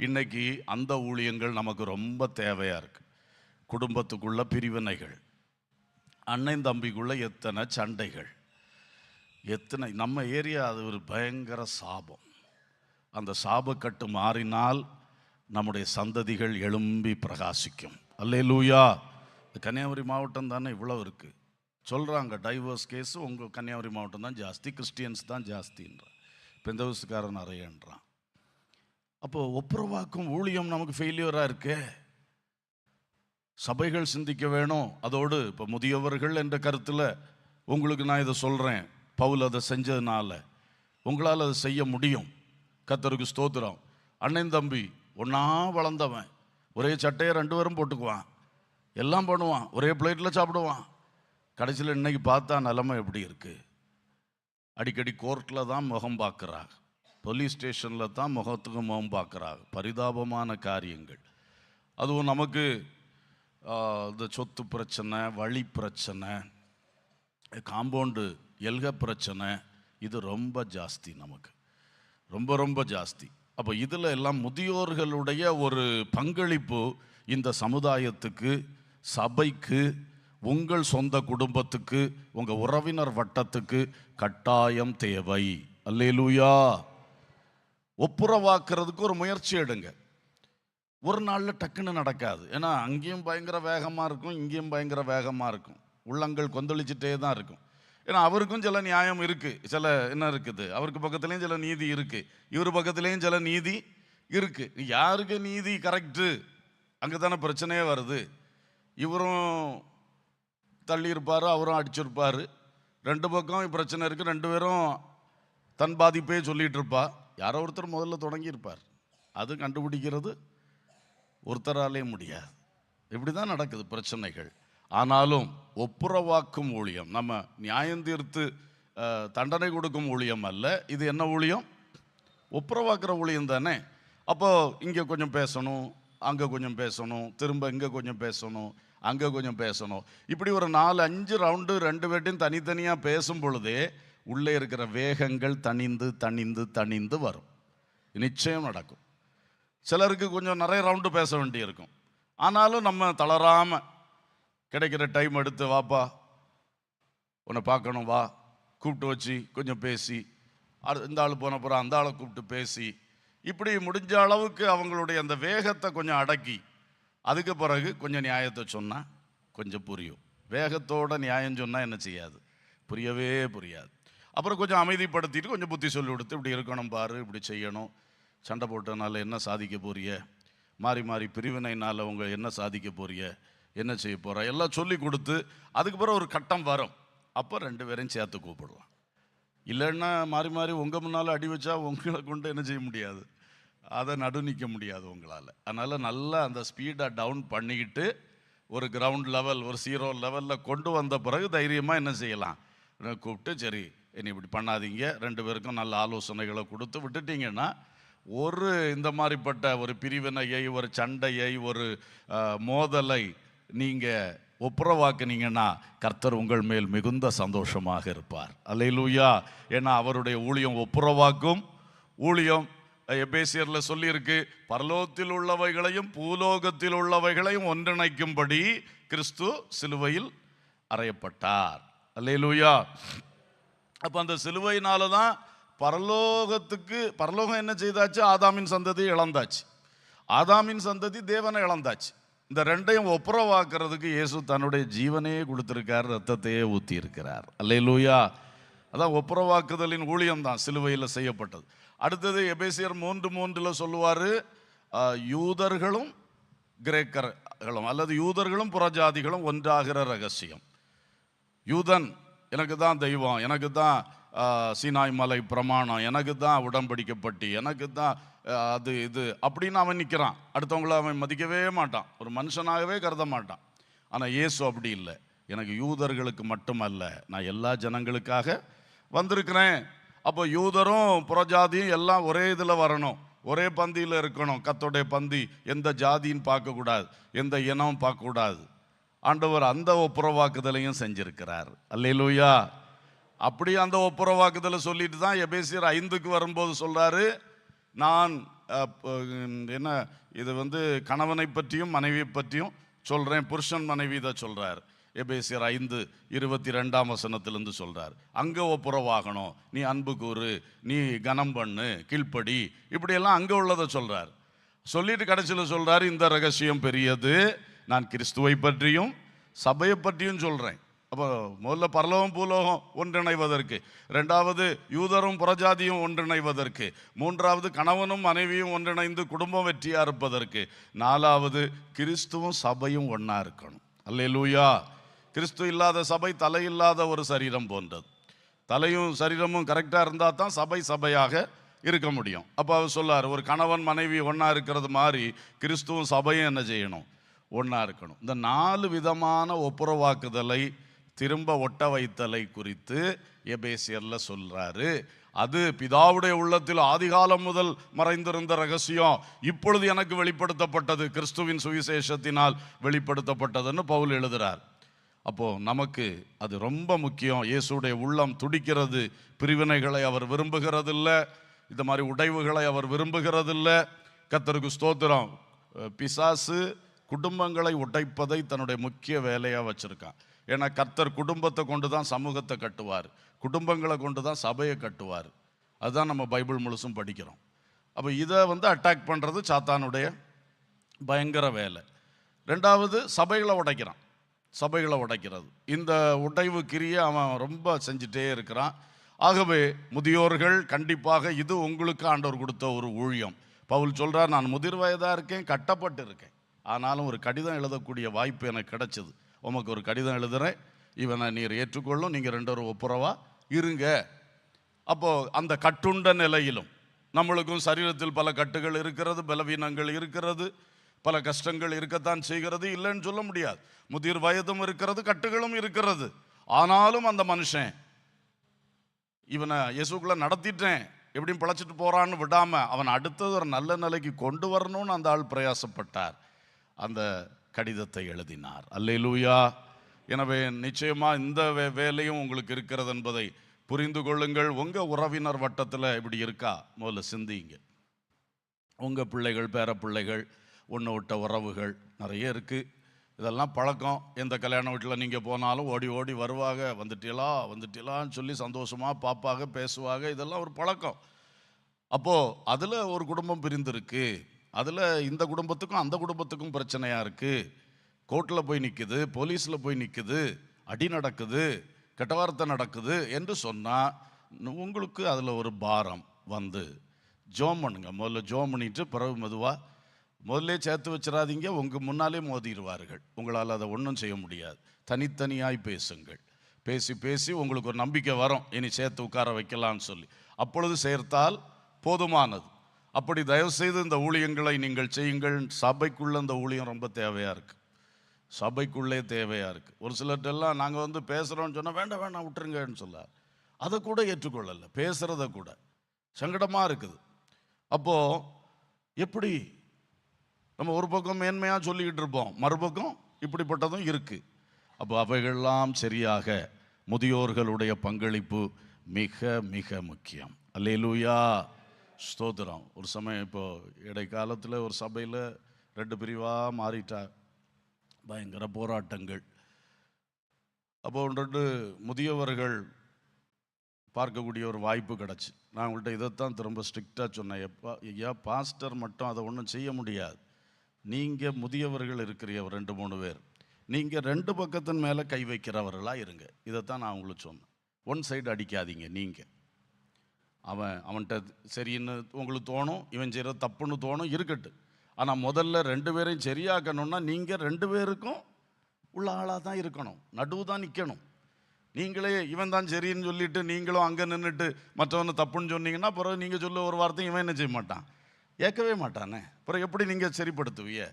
இன்னைக்கு அந்த ஊழியங்கள் நமக்கு ரொம்ப தேவையாக இருக்கு. குடும்பத்துக்குள்ள பிரிவினைகள், அண்ணன் தம்பிக்குள்ள எத்தனை சண்டைகள், எத்தனை நம்ம ஏரியா அது ஒரு பயங்கர சாபம். அந்த சாபக்கட்டு மாறினால் நம்முடைய சந்ததிகள் எழும்பி பிரகாசிக்கும். அல்லேலூயா. கன்னியாகுமரி மாவட்டம் தானே இவ்வளோ இருக்குது சொல்கிறாங்க. டைவர்ஸ் கேஸ் உங்கள் கன்னியாகுமரி மாவட்டம் தான் ஜாஸ்தி, கிறிஸ்டியன்ஸ் தான் ஜாஸ்தின்ற, பெந்தவசுக்காரன் நிறையன்றான். அப்போது ஒப்புரவாக்கும் ஊழியம் நமக்கு ஃபெயிலியராக இருக்கே. சபைகள் சிந்திக்க வேணும். அதோடு இப்போ முதியவர்கள் என்ற கருத்தில் உங்களுக்கு நான் இதை சொல்கிறேன். பவுல் அதை செஞ்சதுனால உங்களால் அதை செய்ய முடியும். கர்த்தருக்கு ஸ்தோத்திரம். அண்ணன் தம்பி ஒன்றா வளர்ந்தவன், ஒரே சட்டையை 2 பேரும் போட்டுக்குவான், எல்லாம் பண்ணுவான், ஒரே பிளேட்டில் சாப்பிடுவான். கடைசியில் இன்னைக்கு பார்த்தா நிலைமை எப்படி இருக்குது? அடிக்கடி கோர்ட்டில் தான் முகம் பார்க்குறாங்க, போலீஸ் ஸ்டேஷனில் தான் முகத்துக்கு முகம் பார்க்குறாங்க. பரிதாபமான காரியங்கள். அதுவும் நமக்கு இந்த சொத்து பிரச்சனை, வழி பிரச்சனை, காம்பவுண்டு எல்க பிரச்சனை, இது ரொம்ப ஜாஸ்தி, நமக்கு ரொம்ப ரொம்ப ஜாஸ்தி. அப்போ இதில் எல்லாம் முதியோர்களுடைய ஒரு பங்களிப்பு இந்த சமுதாயத்துக்கு, சபைக்கு, உங்கள் சொந்த குடும்பத்துக்கு, உங்கள் உறவினர் வட்டத்துக்கு கட்டாயம் தேவை. அல்லேலூயா. ஒப்புரவாக்குறதுக்கு ஒரு முயற்சி எடுங்க. ஒரு நாளில் டக்குன்னு நடக்காது. ஏன்னா அங்கேயும் பயங்கர வேகமாக இருக்கும், இங்கேயும் பயங்கர வேகமாக இருக்கும். உள்ளங்கள் கொந்தளிச்சுட்டே தான் இருக்கும். ஏன்னா அவருக்கும் சில நியாயம் இருக்குது, சில என்ன இருக்குது, அவருக்கு பக்கத்துலேயும் சில நீதி இருக்குது, இவர் பக்கத்துலேயும் சில நீதி இருக்குது. யாருக்கு நீதி கரெக்டு, அங்கே தானே பிரச்சனையே வருது. இவரும் தள்ளியிருப்பார், அவரும் அடிச்சிருப்பார். 2 பக்கம் பிரச்சனை இருக்குது. 2 பேரும் தன் பாதிப்பே சொல்லிகிட்டு இருப்பா. யாரோ ஒருத்தர் முதல்ல தொடங்கியிருப்பார். அது கண்டுபிடிக்கிறது ஒருத்தராலே முடியாது. இப்படி தான் நடக்குது பிரச்சனைகள். ஆனாலும் ஒப்புரவாக்கும் ஊழியம், நம்ம நியாயம் தீர்த்து தண்டனை கொடுக்கும் ஊழியம் அல்ல. இது என்ன ஊழியம்? ஒப்புரவாக்குற ஊழியம் தானே. அப்போ இங்கே கொஞ்சம் பேசணும், அங்கே கொஞ்சம் பேசணும், திரும்ப இங்கே கொஞ்சம் பேசணும், அங்கே கொஞ்சம் பேசணும். இப்படி ஒரு 4-5 ரவுண்டு 2 பேர்ட்டையும் தனித்தனியாக பேசும் பொழுதே உள்ளே இருக்கிற வேகங்கள் தணிந்து தணிந்து தணிந்து வரும். நிச்சயம் நடக்கும். சிலருக்கு கொஞ்சம் நிறைய ரவுண்டு பேச வேண்டியிருக்கும். ஆனாலும் நம்ம தளராமல் கிடைக்கிற டைம் எடுத்து, வாப்பா உன்னை பார்க்கணும், வா, கூப்பிட்டு வச்சு கொஞ்சம் பேசி, இந்த ஆள் போன பிறகு அந்த ஆளை கூப்பிட்டு பேசி, இப்படி முடிஞ்ச அளவுக்கு அவங்களுடைய அந்த வேகத்தை கொஞ்சம் அடக்கி, அதுக்கு பிறகு கொஞ்சம் நியாயத்தை சொன்னால் கொஞ்சம் புரியும். வேகத்தோட நியாயம் சொன்னால் என்ன செய்யாது, புரியவே புரியாது. அப்புறம் கொஞ்சம் அமைதிப்படுத்திட்டு கொஞ்சம் புத்தி சொல்லி கொடுத்து, இப்படி இருக்கணும் பாரு, இப்படி செய்யணும், சண்டை போட்டதுனால என்ன சாதிக்க போறிய, மாறி மாறி பிரிவினைனால அவங்க என்ன சாதிக்க போறிய, என்ன செய்ய போகிற, எல்லாம் சொல்லி கொடுத்து அதுக்கு பிறகு ஒரு கட்டம் வரும். அப்போ 2 பேரையும் சேர்த்து கூப்பிடலாம். இல்லைன்னா மாறி மாறி உங்கள் முன்னால் அடி வச்சா உங்களை கொண்டு என்ன செய்ய முடியாது, அதை நடு நிற்க முடியாது உங்களால். அதனால் நல்லா அந்த ஸ்பீடை டவுன் பண்ணிக்கிட்டு ஒரு கிரவுண்ட் லெவல், ஒரு 0 லெவலில் கொண்டு வந்த பிறகு தைரியமாக என்ன செய்யலாம், கூப்பிட்டு சரி என்னை இப்படி பண்ணாதீங்க, 2 பேருக்கும் நல்ல ஆலோசனைகளை கொடுத்து விட்டுட்டீங்கன்னா ஒரு இந்த மாதிரிப்பட்ட ஒரு பிரிவினையை, ஒரு சண்டையை, ஒரு மோதலை நீங்கள் ஒப்புரவாக்குனீங்கன்னா கர்த்தர் உங்கள் மேல் மிகுந்த சந்தோஷமாக இருப்பார். அல்லேலூயா. ஏன்னா அவருடைய ஊழியம் ஒப்புரவாக்கும் ஊழியம். எபேசியரில் சொல்லியிருக்கு, பரலோகத்தில் உள்ளவைகளையும் பூலோகத்தில் உள்ளவைகளையும் ஒன்றிணைக்கும்படி கிறிஸ்து சிலுவையில் அறையப்பட்டார். அல்லேலூயா. அப்போ அந்த சிலுவையினால தான் பரலோகம் என்ன செய்தாச்சு, ஆதாமின் சந்ததி இழந்தாச்சு. ஆதாமின் சந்ததி தேவனை இழந்தாச்சு. இந்த 2ஐயும் ஒப்புரவாக்குறதுக்கு இயேசு தன்னுடைய ஜீவனையே கொடுத்திருக்கார், ரத்தத்தையே ஊற்றி இருக்கிறார். அல்லேலூயா. அதான் ஒப்புரவாக்குதலின் ஊழியம் தான் சிலுவையில் செய்யப்பட்டது. அடுத்தது எபேசியர் 3:3 சொல்லுவார், யூதர்களும் கிரேக்கர்களும் அல்லது யூதர்களும் புறஜாதிகளும் ஒன்றாகிற ரகசியம். யூதன் எனக்கு தான் தெய்வம், எனக்கு தான் சீனாய் மலை பிரமாணம், எனக்கு தான் உடன்படிக்கப்பட்டி, எனக்கு தான் அது இது அப்படின்னு அவன் நிற்கிறான். அடுத்தவங்கள அவன் மதிக்கவே மாட்டான், ஒரு மனுஷனாகவே கருத மாட்டான். ஆனால் இயேசு அப்படி இல்லை. எனக்கு யூதர்களுக்கு மட்டுமல்ல, நான் எல்லா ஜனங்களுக்காக வந்திருக்கிறேன். அப்போ யூதரும் புறஜாதியும் எல்லாம் ஒரே இதில் வரணும். ஒரே பந்தியில் இருக்கணும். கர்த்தருடைய பந்தி எந்த ஜாதின்னு பார்க்கக்கூடாது, எந்த இனம் பார்க்கக்கூடாது. ஆண்டவர் அந்த ஒப்புரவாக்குதலையும் செஞ்சிருக்கிறார். அல்லேலூயா. அப்படியே அந்த ஒப்புரவாக்குதலை சொல்லிட்டு தான் எபேசியர் 5க்கு வரும்போது சொல்றாரு, நான் என்ன இது கணவனை பற்றியும் மனைவியை பற்றியும் சொல்றேன். புருஷன் மனைவி இதை சொல்றார். எபேசியர் 5:22 சொல்றார். அங்க ஒப்புரவாகணும், நீ அன்பு கூறு, நீ கனம் பண்ணு, கீழ்ப்படி, இப்படியெல்லாம் அங்க உள்ளதை சொல்றார். சொல்லிட்டு கடைசியில் சொல்றாரு, இந்த ரகசியம் பெரியது, நான் கிறிஸ்துவை பற்றியும் சபையை பற்றியும் சொல்றேன். அப்போ முதல்ல பரலோகம் பூலோகம் ஒன்றிணைவதற்கு, ரெண்டாவது யூதரும் புறஜாதியும் ஒன்றிணைவதற்கு, மூன்றாவது கணவனும் மனைவியும் ஒன்றிணைந்து குடும்பம் வெற்றியா இருப்பதற்கு, நாலாவது கிறிஸ்துவும் சபையும் ஒன்னா இருக்கணும். அல்லேலூயா. கிறிஸ்து இல்லாத சபை தலை இல்லாத ஒரு சரீரம் போன்றது. தலையும் சரீரமும் கரெக்டாக இருந்தால் தான் சபை சபையாக இருக்க முடியும். அப்போ அவர் சொல்லார், ஒரு கணவன் மனைவி ஒன்றா இருக்கிறது மாதிரி கிறிஸ்துவும் சபையும் என்ன செய்யணும்? ஒன்றா இருக்கணும். இந்த 4 விதமான ஒப்புரவாக்குதலை, திரும்ப ஒட்ட வைத்தலை குறித்து எபேசியரில் சொல்றாரு. அது பிதாவுடைய உள்ளத்தில் ஆதிகாலம் முதல் மறைந்திருந்த ரகசியம் இப்பொழுது எனக்கு வெளிப்படுத்தப்பட்டது, கிறிஸ்துவின் சுவிசேஷத்தினால் வெளிப்படுத்தப்பட்டதுன்னு பவுல் எழுதுறார். அப்போ நமக்கு அது ரொம்ப முக்கியம். இயேசுடைய உள்ளம் துடிக்கிறது. பிரிவினைகளை அவர் விரும்புகிறதில்ல, இந்த மாதிரி உடைவுகளை அவர் விரும்புகிறதில்ல. கர்த்தருக்கு ஸ்தோத்திரம். பிசாசு குடும்பங்களை உடைப்பதை தன்னுடைய முக்கிய வேலையாக வச்சிருக்கான். ஏன்னா கர்த்தர் குடும்பத்தை கொண்டு தான் சமூகத்தை கட்டுவார், குடும்பங்களை கொண்டு தான் சபையை கட்டுவார். அதுதான் நம்ம பைபிள் முழுசும் படிக்கிறோம். அப்போ இதை அட்டாக் பண்ணுறது சாத்தானுடைய பயங்கர வேலை. ரெண்டாவது சபைகளை உடைக்கிறான். சபைகளை உடைக்கிறது, இந்த உடைவு கிரியை அவன் ரொம்ப செஞ்சுட்டே இருக்கிறான். ஆகவே முதியோர்கள் கண்டிப்பாக இது உங்களுக்கு ஆண்டவர் கொடுத்த ஒரு ஊழியம். பவுல் சொல்றார், நான் முதிர் வயதாக இருக்கேன், கட்டப்பட்டு இருக்கேன், ஆனாலும் ஒரு கடிதம் எழுதக்கூடிய வாய்ப்பு எனக்கு கிடைச்சது. உமக்கு ஒரு கடிதம் எழுதுறேன், இவனை நீர் ஏற்றுக்கொள்ளும், நீங்கள் 2 பேரும் ஒப்புரவா இருங்க. அப்போ அந்த கட்டுண்ட நிலையிலும் நம்மளுக்கும் சரீரத்தில் பல கட்டுகள் இருக்கிறது, பலவீனங்கள் இருக்கிறது, பல கஷ்டங்கள் இருக்கத்தான் செய்கிறது, இல்லைன்னு சொல்ல முடியாது. முதிர் வயதும் இருக்கிறது, கட்டுகளும் இருக்கிறது. ஆனாலும் அந்த மனுஷன் இவனை இயேசுக்குள்ள நடத்திட்டேன், எப்படியும் பிழைச்சிட்டு போறான்னு விடாம அவன் அடுத்தது ஒரு நல்ல நிலைக்கு கொண்டு வரணும்னு அந்த ஆள் பிரயாசப்பட்டார். அந்த கடிதத்தை எழுதினார். அல்லேலூயா. எனவே நிச்சயமா இந்த வேலையும் உங்களுக்கு இருக்கிறது என்பதை புரிந்து கொள்ளுங்கள். உங்க உறவினர் வட்டத்தில் இப்படி இருக்கா? முதல்ல சிந்திங்க. உங்க பிள்ளைகள், பேர பிள்ளைகள், ஒன்று விட்ட உறவுகள் நிறைய இருக்குது. இதெல்லாம் பழக்கம். எந்த கல்யாண வீட்டில் நீங்கள் போனாலும் ஓடி ஓடி வருவாங்க, வந்துட்டீலான்னு சொல்லி சந்தோஷமாக பார்ப்பாங்க, பேசுவாங்க. இதெல்லாம் ஒரு பழக்கம். அப்போது அதில் ஒரு குடும்பம் பிரிந்திருக்கு, அதில் இந்த குடும்பத்துக்கும் அந்த குடும்பத்துக்கும் பிரச்சனையாக இருக்குது, கோர்ட்டில் போய் நிற்குது, போலீஸில் போய் நிற்குது, அடி நடக்குது, கெட்ட வார்த்தை நடக்குது என்று சொன்னால் உங்களுக்கு அதில் ஒரு பாரம் ஜோம் பண்ணுங்க. முதல்ல ஜோம் பண்ணிட்டு பிறகு மெதுவாக முதல்ல சேர்த்து வச்சிடாதீங்க. உங்கள் முன்னாலே மோதிடுவார்கள், உங்களால் அதை ஒன்றும் செய்ய முடியாது. தனித்தனியாய் பேசுங்கள். பேசி பேசி உங்களுக்கு ஒரு நம்பிக்கை வரும், இனி சேர்த்து உட்கார வைக்கலான்னு சொல்லி. அப்பொழுது சேர்த்தால் போதுமானது. அப்படி தயவுசெய்து இந்த ஊழியங்களை நீங்கள் செய்யுங்கள். சபைக்குள்ளே இந்த ஊழியம் ரொம்ப தேவையாக இருக்குது, சபைக்குள்ளே தேவையாக இருக்குது. ஒரு சிலர்ட்டெல்லாம் நாங்கள் பேசுகிறோன்னு சொன்னால் வேண்டாம் வேண்டாம் விட்டுருங்கன்னு சொல்லார். அதை கூட ஏற்றுக்கொள்ளலை, பேசுகிறத கூட சங்கடமாக இருக்குது. அப்போது எப்படி நம்ம ஒரு பக்கம் மேன்மையாக சொல்லிக்கிட்டு இருப்போம், மறுபக்கம் இப்படிப்பட்டதும் இருக்குது. அப்போ அவைகள்லாம் சரியாக முதியோர்களுடைய பங்களிப்பு மிக மிக முக்கியம். அல்லேலூயா, ஸ்தோத்திரம். ஒரு சமயம் இப்போது இடைக்காலத்தில் ஒரு சபையில் 2 பிரிவாக மாறிட்டா, பயங்கர போராட்டங்கள். அப்போ 2 முதியவர்கள் பார்க்கக்கூடிய ஒரு வாய்ப்பு கிடச்சி. நான் உங்கள்கிட்ட இதைத்தான் திரும்ப ஸ்ட்ரிக்டாக சொன்னேன். ஐயா பாஸ்டர் மட்டும் அதை ஒன்றும் செய்ய முடியாது. நீங்கள் முதியவர்கள் இருக்கிறீங்க 2-3 பேர், நீங்கள் 2 பக்கத்தின் மேலே கை வைக்கிறவர்களாக இருங்க. இதைத்தான் நான் உங்களுக்கு சொன்னேன். ஒன் சைடு அடிக்காதீங்க. நீங்கள் அவன்கிட்ட சரின்னு உங்களுக்கு தோணும், இவன் செய்கிற தப்புன்னு தோணும், இருக்கட்டு. ஆனால் முதல்ல 2 பேரையும் சரியாக்கணும்னா நீங்கள் 2 பேருக்கும் உள்ள ஆளாக தான் இருக்கணும், நடுவு தான் நிற்கணும். நீங்களே இவன் தான் சரின்னு சொல்லிட்டு நீங்களும் அங்கே நின்றுட்டு மற்றவனை தப்புன்னு சொன்னீங்கன்னா பிறகு நீங்கள் சொல்ல ஒரு வார்த்தையும் இவன் என்ன செய்ய மாட்டான், ஏற்கவே மாட்டானே. அப்புறம் எப்படி நீங்கள் சரிப்படுத்துவீங்க?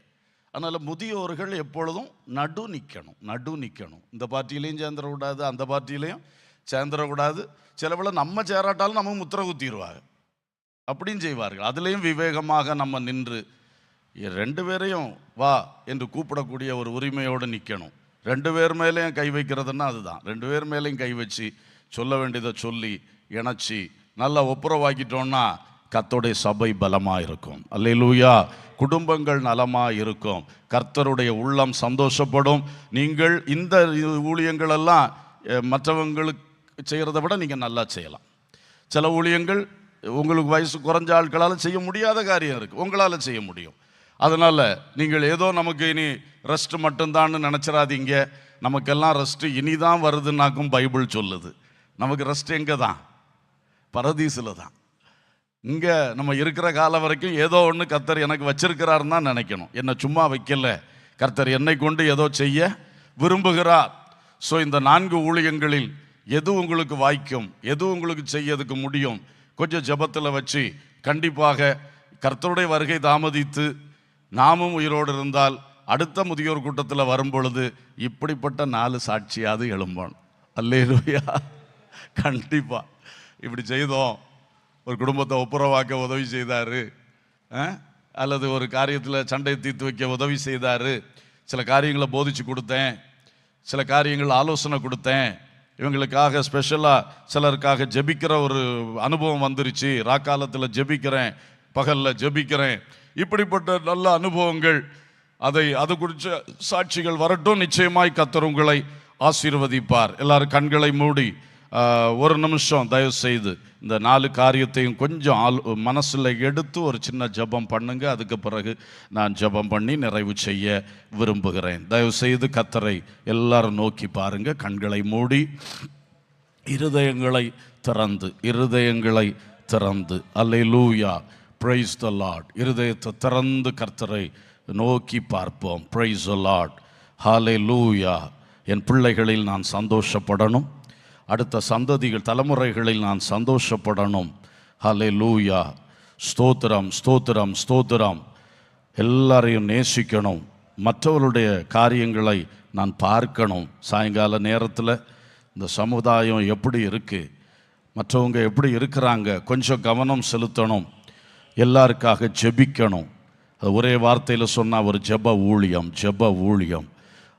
அதனால் முதியோர்கள் எப்பொழுதும் நடு நிற்கணும். இந்த பார்ட்டியிலையும் சேர்ந்துடக்கூடாது, அந்த பார்ட்டியிலையும் சேர்ந்துடக்கூடாது. சிலவில் நம்ம சேராட்டாலும் நமக்கு முத்திரை குத்திடுவாங்க. அப்படின்னு செய்வார்கள். அதுலேயும் விவேகமாக நம்ம நின்று ரெண்டு பேரையும் வா என்று கூப்பிடக்கூடிய ஒரு உரிமையோடு நிற்கணும். ரெண்டு பேர் மேலேயும் கை வைக்கிறதுன்னா அதுதான். ரெண்டு பேர் மேலேயும் கை வச்சு சொல்ல வேண்டியதை சொல்லி இணைச்சி நல்லா ஒப்புரவாக்கிட்டோன்னா கர்த்தருடைய சபை பலமாக இருக்கும். அல்லேலூயா. குடும்பங்கள் நலமாக இருக்கும். கர்த்தருடைய உள்ளம் சந்தோஷப்படும். நீங்கள் இந்த ஊழியங்களெல்லாம் மற்றவங்களுக்கு செய்கிறத விட நீங்கள் நல்லா செய்யலாம். சில ஊழியங்கள் உங்களுக்கு வயசு குறைஞ்ச ஆட்களால் செய்ய முடியாத காரியம் இருக்குது, உங்களால் செய்ய முடியும். அதனால் நீங்கள் ஏதோ நமக்கு இனி ரெஸ்ட் மட்டும்தான்னு நினச்சிடாதீங்க. நமக்கெல்லாம் ரெஸ்ட்டு இனிதான் வருதுன்னாக்கும் பைபிள் சொல்லுது. நமக்கு ரெஸ்ட் எங்கே தான்? பரதீசில் தான். இங்கே நம்ம இருக்கிற காலம் வரைக்கும் ஏதோ ஒன்று கர்த்தர் எனக்கு வச்சிருக்கிறாருன்னு தான் நினைக்கணும். என்னை சும்மா வைக்கல, கர்த்தர் என்னை கொண்டு ஏதோ செய்ய விரும்புகிறார். ஸோ இந்த 4 ஊழியங்களில் எது உங்களுக்கு வாய்க்கும், எது உங்களுக்கு செய்யறதுக்கு முடியும், கொஞ்சம் ஜெபத்தில் வச்சு கண்டிப்பாக கர்த்தருடைய வருகை தாமதித்து நாமும் உயிரோடு இருந்தால் அடுத்த முதியோர் கூட்டத்தில் வரும் பொழுது இப்படிப்பட்ட 4 சாட்சியாவது எழும்போம். அல்லேலூயா. கண்டிப்பாக இப்படி செய்தோம், ஒரு குடும்பத்தை ஒப்புரவாக்க உதவி செய்தார், அல்லது ஒரு காரியத்தில் சண்டையை தீர்த்து வைக்க உதவி செய்தார், சில காரியங்களை போதிச்சு கொடுத்தேன், சில காரியங்கள் ஆலோசனை கொடுத்தேன், இவங்களுக்காக ஸ்பெஷலாக சிலருக்காக ஜெபிக்கிற ஒரு அனுபவம் வந்துருச்சு, ராக்காலத்தில் ஜெபிக்கிறேன், பகலில் ஜெபிக்கிறேன், இப்படிப்பட்ட நல்ல அனுபவங்கள் அது குறித்த சாட்சிகள் வரட்டும். நிச்சயமாய் கர்த்தர் உங்களை ஆசீர்வதிப்பார். எல்லாரும் கண்களை மூடி ஒரு நிமிஷம் தயவு செய்து இந்த 4 காரியத்தையும் கொஞ்சம் மனசில் எடுத்து ஒரு சின்ன ஜெபம் பண்ணுங்க. அதுக்கு பிறகு நான் ஜெபம் பண்ணி நிறைவு செய்ய விரும்புகிறேன். தயவு செய்து கர்த்தரை எல்லாரும் நோக்கி பாருங்க. கண்களை மூடி இருதயங்களை திறந்து அல்லேலூயா, பிரைஸ் தி லார்ட். இருதயத்தை திறந்து கர்த்தரை நோக்கி பார்ப்போம். பிரைஸ் தி லார்ட், ஹல்லேலூயா. என் பிள்ளைகளில் நான் சந்தோஷப்படணும், அடுத்த சந்ததிகள் தலைமுறைகளில் நான் சந்தோஷப்படணும். ஹல்லேலூயா. ஸ்தோத்திரம் ஸ்தோத்திரம் ஸ்தோத்திரம். எல்லாரையும் நேசிக்கணும், மற்றவருடைய காரியங்களை நான் பார்க்கணும். சாயங்கால நேரத்தில் இந்த சமுதாயம் எப்படி இருக்குது, மற்றவங்க எப்படி இருக்கிறாங்க, கொஞ்சம் கவனம் செலுத்தணும், எல்லாருக்காக ஜெபிக்கணும். அது ஒரே வார்த்தையில் சொன்னால் ஒரு ஜெப ஊழியம்.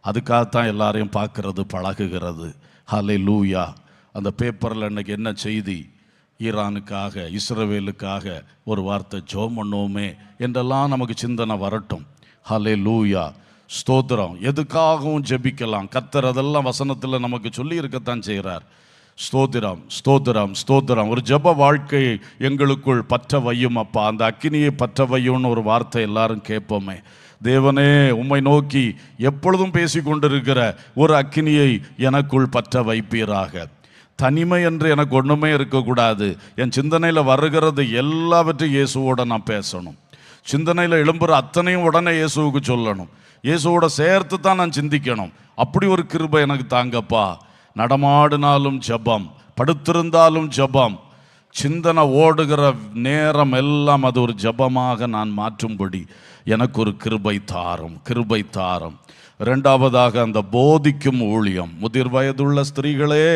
அதுக்காகத்தான் எல்லாரையும் பார்க்கறது, பழகுகிறது. ஹல்லேலூயா. அந்த பேப்பரில் இன்னைக்கு என்ன செய்தி, ஈரானுக்காக இஸ்ரவேலுக்காக ஒரு வார்த்தை ஜெபம் பண்ணுவோமே என்றெல்லாம் நமக்கு சிந்தனை வரட்டும். ஹல்லேலூயா, ஸ்தோத்திரம். எதுக்காகவும் ஜெபிக்கலாம். கர்த்தர் அதெல்லாம் வசனத்தில் நமக்கு சொல்லி இருக்கத்தான் செய்கிறார். ஸ்தோத்திரம் ஸ்தோத்திரம் ஸ்தோத்திரம். ஒரு ஜெப வாழ்க்கையை எங்களுக்குள் பற்ற வையும் அப்பா, அந்த அக்கினியை பற்ற வையும்னு ஒரு வார்த்தை எல்லாரும் கேட்போமே. தேவனே, உம்மை நோக்கி எப்பொழுதும் பேசி கொண்டிருக்கிற ஒரு அக்கினியை எனக்குள் பற்ற வைப்பீராக. தனிமை என்று எனக்கு ஒன்றுமே இருக்கக்கூடாது. என் சிந்தனையில் வருகிறது எல்லாவற்றையும் இயேசுவோட நான் பேசணும். சிந்தனையில் எழும்புற அத்தனையும் உடனே இயேசுவுக்கு சொல்லணும். இயேசுவோட சேர்த்து தான் நான் சிந்திக்கணும். அப்படி ஒரு கிருபை எனக்கு தாங்கப்பா. நடமாடினாலும் ஜெபம், படுத்திருந்தாலும் ஜெபம், சிந்தனை ஓடுகிற நேரம் எல்லாம் அது ஒரு ஜெபமாக நான் மாற்றும்படி எனக்கு ஒரு கிருபை தாரும். 2வதாக அந்த போதிக்கும் ஊழியம். முதிர் வயதுள்ள ஸ்திரீகளே,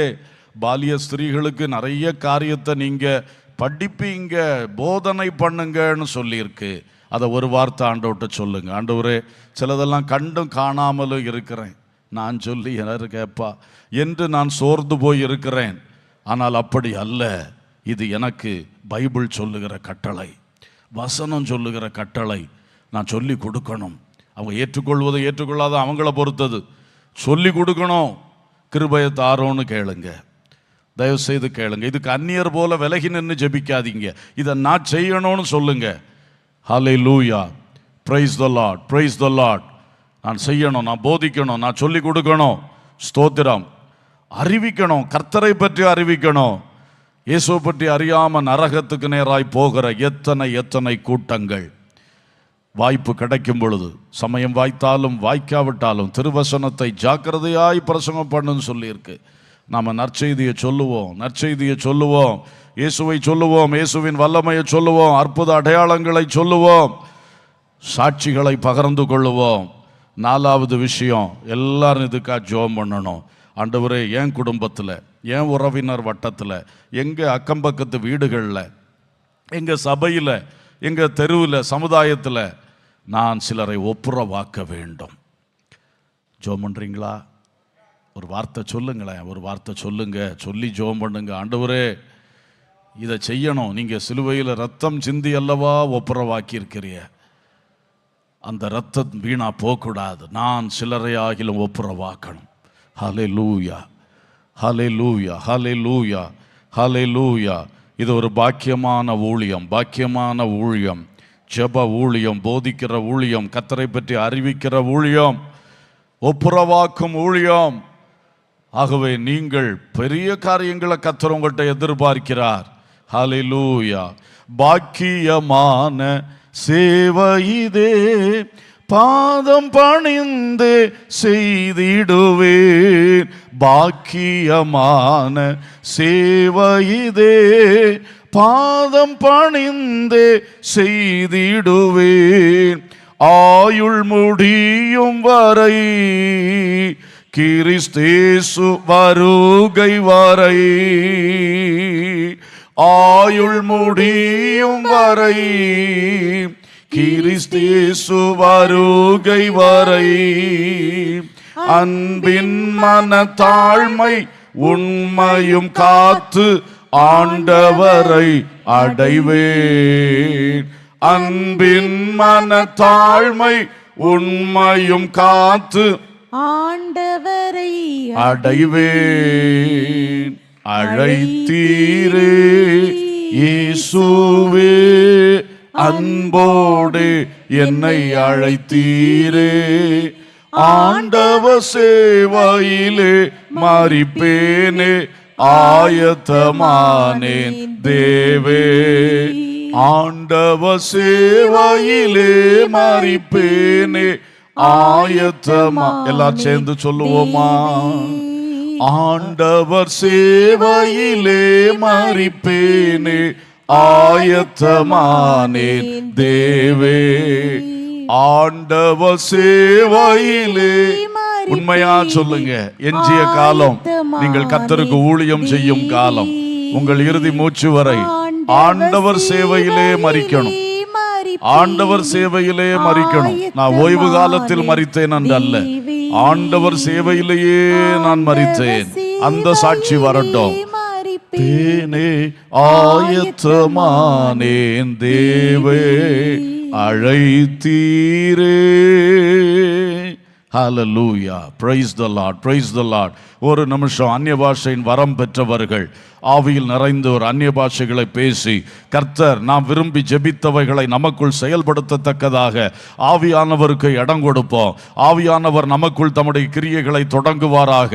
பாலிய ஸ்திரீகளுக்கு நிறைய காரியத்தை நீங்கள் படிப்பீங்க, போதனை பண்ணுங்கன்னு சொல்லியிருக்கு. அதை ஒரு வார்த்தை ஆண்டவர்கிட்ட சொல்லுங்க. ஆண்டவரே, சிலதெல்லாம் கண்டும் காணாமலும் இருக்கிறேன், நான் சொல்லி யாரு கேட்பா என்று நான் சோர்ந்து போய் இருக்கிறேன். ஆனால் அப்படி அல்ல, இது எனக்கு பைபிள் சொல்லுகிற கட்டளை, வசனம் சொல்லுகிற கட்டளை. நான் சொல்லி கொடுக்கணும். அவங்க ஏற்றுக்கொள்வதை ஏற்றுக்கொள்ளாத அவங்கள பொறுத்தது. சொல்லி கொடுக்கணும். கிருபையை தாரோன்னு கேளுங்க, தயவு செய்து கேளுங்க. இதுக்கு அந்நியர் போல விலகி நின்று ஜெபிக்காதீங்க. இதை நான் செய்யணும்னு சொல்லுங்க. Hallelujah, praise the lord, praise the lord. நான் செய்யணும், நான் போதிக்கணும், நான் சொல்லி கொடுக்கணும். ஸ்தோத்திரம். அறிவிக்கணும், கர்த்தரை பற்றி அறிவிக்கணும். இயேசுவை பற்றி அறியாமல் நரகத்துக்கு நேராய் போகிற எத்தனை கூட்டங்கள். வாய்ப்பு கிடைக்கும் பொழுது, சமயம் வாய்த்தாலும் வாய்க்காவிட்டாலும் திருவசனத்தை ஜாக்கிரதையாய் பிரசங்கம் பண்ணுன்னு சொல்லியிருக்கு. நாம் நற்செய்தியை சொல்லுவோம், இயேசுவை சொல்லுவோம், இயேசுவின் வல்லமையை சொல்லுவோம், அற்புத அடையாளங்களை சொல்லுவோம், சாட்சிகளை பகிர்ந்து கொள்ளுவோம். 4வது விஷயம், எல்லாரும் இதுக்காக ஜெபம் பண்ணணும். ஆண்டவரே, என் குடும்பத்தில், என் உறவினர் வட்டத்தில், எங்கள் அக்கம்பக்கத்து வீடுகளில் எங்கள் சபையில், எங்கள் தெருவில், சமுதாயத்தில் நான் சிலரை ஒப்புரவாக்க வேண்டும். ஜெபம் பண்ணுறீங்களா? ஒரு வார்த்தை சொல்லுங்களேன், ஒரு வார்த்தை சொல்லுங்க, சொல்லி ஜெபம் பண்ணுங்க. ஆண்டவரே, இதை செய்யணும். நீங்கள் சிலுவையில் ரத்தம் சிந்தி அல்லவா ஒப்புரவாக்கி இருக்கிறீங்க. அந்த ரத்தம் வீணா போகக்கூடாது. நான் சிலரை ஆகிலும் ஒப்புரவாக்கணும். ஹல்லேலூயா, ஹல்லேலூயா, ஹல்லேலூயா, ஹல்லேலூயா. இது ஒரு பாக்கியமான ஊழியம், பாக்கியமான ஊழியம். ஜெப ஊழியம், போதிக்கிற ஊழியம், கர்த்தரை பற்றி அறிவிக்கிற ஊழியம், ஒப்புரவாக்கும் ஊழியம். ஆகவே நீங்கள் பெரிய காரியங்களை கர்த்தர் உங்கள்கிட்ட எதிர்பார்க்கிறார். ஹல்லேலூயா. பாக்கியமான சேவையிதே, பாதம் பணிந்து செய்திடுவேன். பாக்கியமான சேவையிதே, பாதம் பணிந்து செய்திடுவேன். ஆயுள் முடியும் வரை, கிறிஸ்தேசு வருகை வரை, ஆயுள் முடியும் வரை, கிறிஸ்தேசு வருகை வரை, அன்பின் மனத்தாழ்மை உண்மையும் காத்து ஆண்டவரை அடைவேன். அன்பின் மனத்தாழ்மை உண்மையும் காத்து ஆண்டவரை அடைவேன். அழைத்தீரே இயேசுவே, அன்போடு என்னை அழைத்தீரே. ஆண்டவ சேவையிலே மரிப்பேனே, ஆயத்தமானேன் தேவே. ஆண்டவ சேவையிலே மரிப்பேனே, ஆயத்தமா. எல்லாரும் சேர்ந்து சொல்லுவோமா? ஆண்டவர் சேவையிலே மரிப்பேனே, ஆயத்தமானேன் தேவே. ஆண்டவர் சேவையிலே, உண்மையா சொல்லுங்க, எஞ்சிய காலம் நீங்கள் கர்த்தருக்கு ஊழியம் செய்யும் காலம், உங்கள் இறுதி மூச்சு வரை ஆண்டவர் சேவையிலே மரிக்கணும். ஆண்டவர் சேவையிலே மரிக்கணும். நான் ஓய்வு காலத்தில் மரித்தேன் என்று அல்ல, ஆண்டவர் சேவையிலேயே நான் மரித்தேன். அந்த சாட்சி வரட்டும். தேனே ஆயத்தமானேன் தேவே, அழைத்தீரே. Hallelujah. Praise the Lord. Praise the Lord. ஒரு நிமிஷம் அந்நிய பாஷையின் வரம் பெற்றவர்கள், ஆவியில் நிறைந்து ஒரு அந்நிய பாஷைகளை பேசி, கர்த்தர் நாம் விரும்பி ஜெபித்தவைகளை நமக்குள் செயல்படுத்தத்தக்கதாக ஆவியானவருக்கு இடம் கொடுப்போம். ஆவியானவர் நமக்குள் தம்முடைய கிரியைகளை தொடங்குவாராக.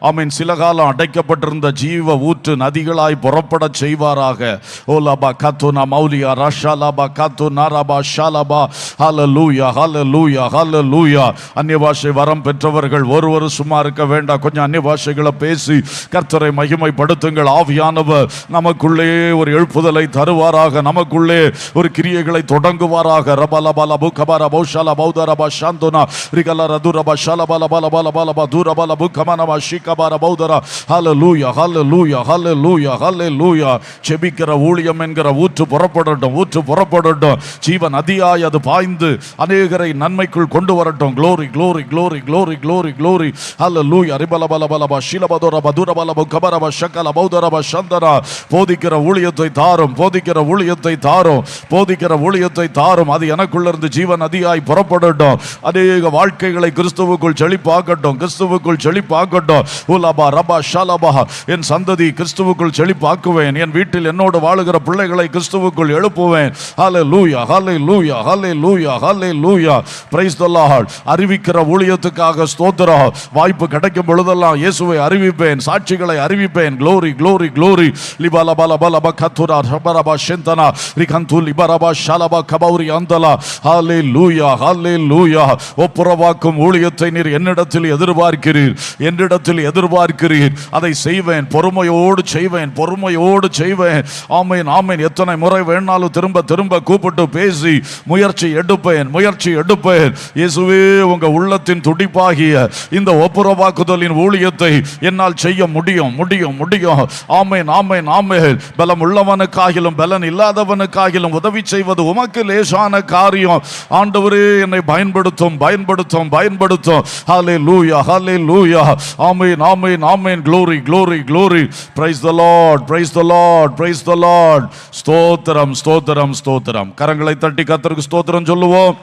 ஆமீன். சில காலம் அடைக்கப்பட்டிருந்த ஜீவ ஊற்று நதிகளாய் புறப்பட செய்வாராக. ஓலபா கத்துனா மௌலியா ரஷாலபா கத்துனா ரபா ஷாலபா. ஹல்லேலூயா, ஹல்லேலூயா, ஹல்லேலூயா. அந்நிய பாஷை வரம் பெற்றவர்கள் ஒருவர் சும்மா இருக்க வேண்டாம். கொஞ்சம் அந்நிய பாஷைகளை பேசி கர்த்தரை மகிமைப்படுத்துங்கள். ஆவியானவர் நமக்குள்ளே ஒரு எழுப்புதலை தருவாராக, நமக்குள்ளே ஒரு கிரியைகளை தொடங்குவாராக. ரபலபல புகபர பௌஷல பௌதரப சாந்தோனா ரிகல ரதுரப ஷலபல பல பல பல பதுரபல புகமனம ஷிகபர பௌதர. ஹல்லேலூயா, ஹல்லேலூயா, ஹல்லேலூயா, ஹல்லேலூயா. செபிக்கிற ஊழியம் என்கிற ஊற்று புறப்படட்டும், ஊற்று புறப்படட்டும். ஜீவ நதியாய் அது பாய்ந்து அநேகரை நன்மைக்குள் கொண்டு வரட்டும். Glory, glory, glory, glory, glory, glory. Hallelujah. ரிபல பல பல ஷிலபதோர பதுரபல புகபர ஷகல பௌதரப சந்தனா. போதிக்கிற ஊழியத்தை தாரும், போதிக்கிற ஊழியத்தை தாரும், போதிக்கிற ஊழியத்தை தாரும். அது எனக்குள்ள இருந்து ஜீவ நதியாய் புறப்படட்டும். அநேக வாழ்க்கைகளை கிறிஸ்துவுக்குள் செழிப்பாக்கட்டும், கிறிஸ்துவுக்குள் செழிப்பாக்கட்டும். உலபா ரபா ஷலபா. என் சந்ததி கிறிஸ்துவுக்குள் செழிப்பாக்குவேன். என் வீட்டில் என்னோடு வாழுகிற பிள்ளைகளை கிறிஸ்துவுக்குள் எழுப்புவேன். ஹல்லேலூயா, ஹல்லேலூயா, ஹல்லேலூயா, ஹல்லேலூயா. Praise the Lord. அறிவிக்கிற ஊழியத்துக்காக ஸ்தோத்திரம். வாய்ப்பு கிடைக்கும் பொழுதெல்லாம் இயேசுவை அறிவிப்பேன், சாட்சிகளை அறிவிப்பேன். Glory, glory, glory. லிபல பல பல பகதுரா ரபரபா ஷந்தனா ரிகந்து லிபரபா ஷலபா கபௌரி அந்தலா. ஹல்லேலூயா, ஹல்லேலூயா. ஒப்புரவாக்கும் ஊழியத்தை நீர் என்னிடத்தில் எதிர்பார்க்கிறீர், என்னிடத்தில் எதிர்பார்க்கிறீர். அதை செய்வேன், பொறுமையோடு செய்வேன், பொறுமையோடு செய்வேன். ஆமென், ஆமென். எத்தனை முறை வேணாலும் திரும்ப திரும்ப கூப்பிட்டு பேசி முயற்சி எடுப்பேன், முயற்சி எடுப்பேன். இயேசுவே, உங்க உள்ளத்தில் இருதயத்தின் துடிப்பாகிய இந்த ஒப்புரவாக்குதலின் ஊழியத்தை என்னால் செய்ய முடியும் முடியும் முடியும். ஆமென் ஆமென் ஆமென். பலம் உள்ளவனுக்காகிலும் பலன் இல்லாதவனுக்காகிலும் உதவி செய்வது உமக்கு லேசான காரியம். ஆண்டவரே, என்னை பயன்படுத்தும் பயன்படுத்தும் பயன்படுத்தும். ஹல்லேலூயா ஹல்லேலூயா. ஆமென் ஆமென் ஆமென். glory glory glory. praise the lord praise the lord praise the lord. ஸ்தோத்திரம் ஸ்தோத்திரம் ஸ்தோத்திரம். கரங்களை தட்டி கர்த்தருக்கு ஸ்தோத்திரம் சொல்லுவோம்.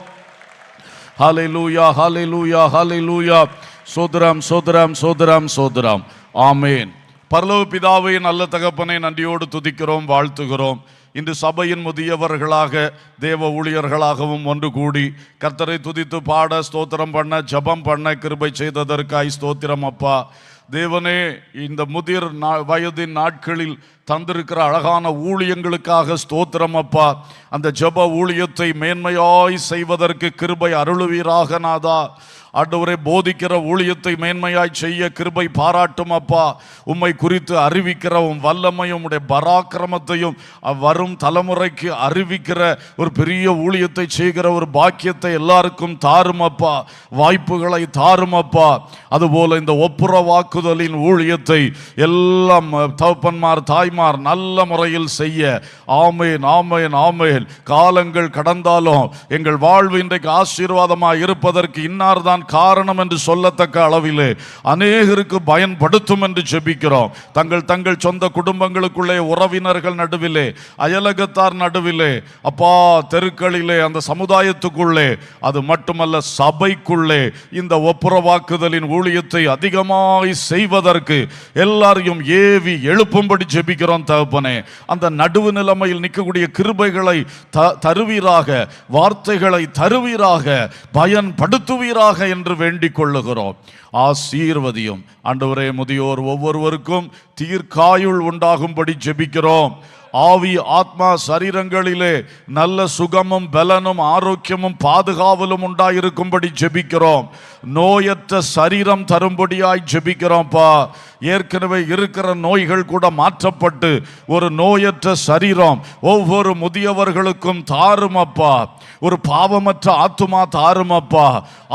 ஹல்லேலூயா ஹல்லேலூயா ஹல்லேலூயா. ஸ்தோத்திரம் ஸ்தோத்திரம் ஸ்தோத்திரம் ஸ்தோத்திரம். ஆமென். பரலோக பிதாவே, நல்ல தகப்பனை நன்றியோடு துதிக்கிறோம், வாழ்த்துகிறோம். இன்று சபையின் முதியவர்களாக தேவ ஊழியர்களாகவும் ஒன்று கூடி கர்த்தரை துதித்து பாட, ஸ்தோத்திரம் பண்ண, ஜெபம் பண்ண கிருபை செய்ததற்காய் ஸ்தோத்திரம் அப்பா. தேவனே, இந்த முதிர் வயதின் நாட்களில் தந்திருக்கிற அழகான ஊழியங்களுக்காக ஸ்தோத்திரம் அப்பா. அந்த ஜெப ஊழியத்தை மேன்மையாய் செய்வதற்கு கிருபை அருளுவீராக நாதா. ஆண்டவரே, போதிக்கிற ஊழியத்தை மேன்மையாய் செய்ய கிருபை பாராட்டும் அப்பா. உம்மை குறித்து அறிவிக்கிற உம் வல்லமையும் உடைய பராக்கிரமத்தையும் வரும் தலைமுறைக்கு அறிவிக்கிற ஒரு பெரிய ஊழியத்தை செய்கிற ஒரு பாக்கியத்தை எல்லாருக்கும் தாரும் அப்பா. வாய்ப்புகளை தாரும் அப்பா. அதுபோல இந்த ஒப்புரவாக்குதலின் ஊழியத்தை எல்லாம் தகப்பன்மார் தாய்மார் நல்ல முறையில் செய்ய ஆமென் ஆமென் ஆமென். காலங்கள் கடந்தாலும் எங்கள் வாழ்வு இன்றைக்கு ஆசீர்வாதமாக இருப்பதற்கு இன்னார்தான் காரணம் என்று சொல்லத்தக்க அளவிலே அநேகருக்கு பயன்படுத்தும் என்று ஜெபிக்கிறோம். தங்கள் தங்கள் சொந்த குடும்பங்களுக்குள்ளே, உறவினர்கள் நடுவிலே, அயலகத்தார் நடுவிலே, அப்பா, தெருக்களிலே, அந்த சமுதாயத்துக்குள்ளே, அது மட்டுமல்ல சபைக்குள்ளே இந்த ஒப்புரவாக்குதலின் ஊழியத்தை அதிகமாய் செய்வதற்கு எல்லாரையும் ஏவி எழுப்பும்படி ஜெபிக்கிறோம் தகப்பனே. அந்த நடுவு நிலைமையில் நிற்கக்கூடிய கிருபைகளை தருவீராக, வார்த்தைகளை தருவீராக, பயன்படுத்துவீராக என்று வேண்டிக் கொள்ளுகிறோம். ஆசீர்வதியும் ஆண்டவரே. முதியோர் ஒவ்வொருவருக்கும் தீர்க்காயுள் உண்டாகும்படி ஜெபிக்கிறோம். ஆவி ஆத்மா சரீரங்களிலே நல்ல சுகமும் பலனும் ஆரோக்கியமும் பாதுகாவலும் உண்டாயிருக்கும்படி ஜெபிக்கிறோம். நோயற்ற சரீரம் தரும்படியாய் ஜெபிக்கிறோம்ப்பா. ஏற்கனவே இருக்கிற நோய்கள் கூட மாற்றப்பட்டு ஒரு நோயற்ற சரீரம் ஒவ்வொரு முதியவர்களுக்கும் தாருமப்பா. ஒரு பாவமற்ற ஆத்துமா தாருமப்பா.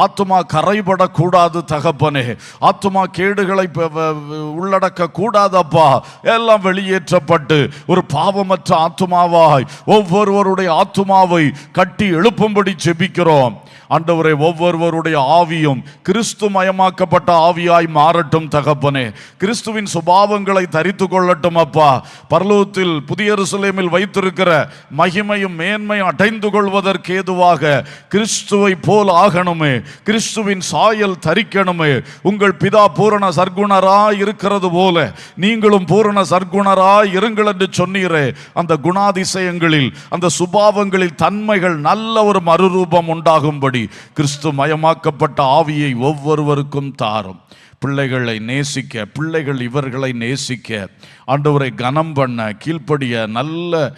ஆத்துமா கரைபடக்கூடாது தகப்பனே. ஆத்துமா கேடுகளை உள்ளடக்க கூடாதப்பா. எல்லாம் வெளியேற்றப்பட்டு ஒரு பாவமற்ற ஆத்துமாவாய் ஒவ்வொருவருடைய ஆத்துமாவை கட்டி எழுப்பும்படி ஜெபிக்கிறோம். ஆண்டவரே, ஒவ்வொருவருடைய ஆவியும் கிறிஸ்து மயமாக்கப்பட்ட ஆவியாய் மாறட்டும் தகப்பனே. கிறிஸ்துவின் சுபாவங்களை தரித்து கொள்ளட்டும் அப்பா. பரலோகத்தில் புதிய எருசலேமில் வைத்திருக்கிற மகிமையும் மேன்மையும் அடைந்து கொள்வதற்கு ஏதுவாக கிறிஸ்துவை போல் ஆகணுமே, கிறிஸ்துவின் சாயல் தரிக்கணுமே. உங்கள் பிதா பூரண சர்க்குணராய் இருக்கிறது போல நீங்களும் பூரண சர்க்குணராய் இருங்கள் என்று சொன்னீரே. அந்த குணாதிசயங்களில், அந்த சுபாவங்களில், தன்மைகள் நல்ல ஒரு மறுரூபம் உண்டாகும்படி கிறிஸ்து மயமாக்கப்பட்ட ஆவியை ஒவ்வொருவருக்கும் தாரும். பிள்ளைகளை நேசிக்க, பிள்ளைகள் இவர்களை நேசிக்க, ஆண்டவரை கனம் பண்ண, கீழ்ப்படிய, நல்ல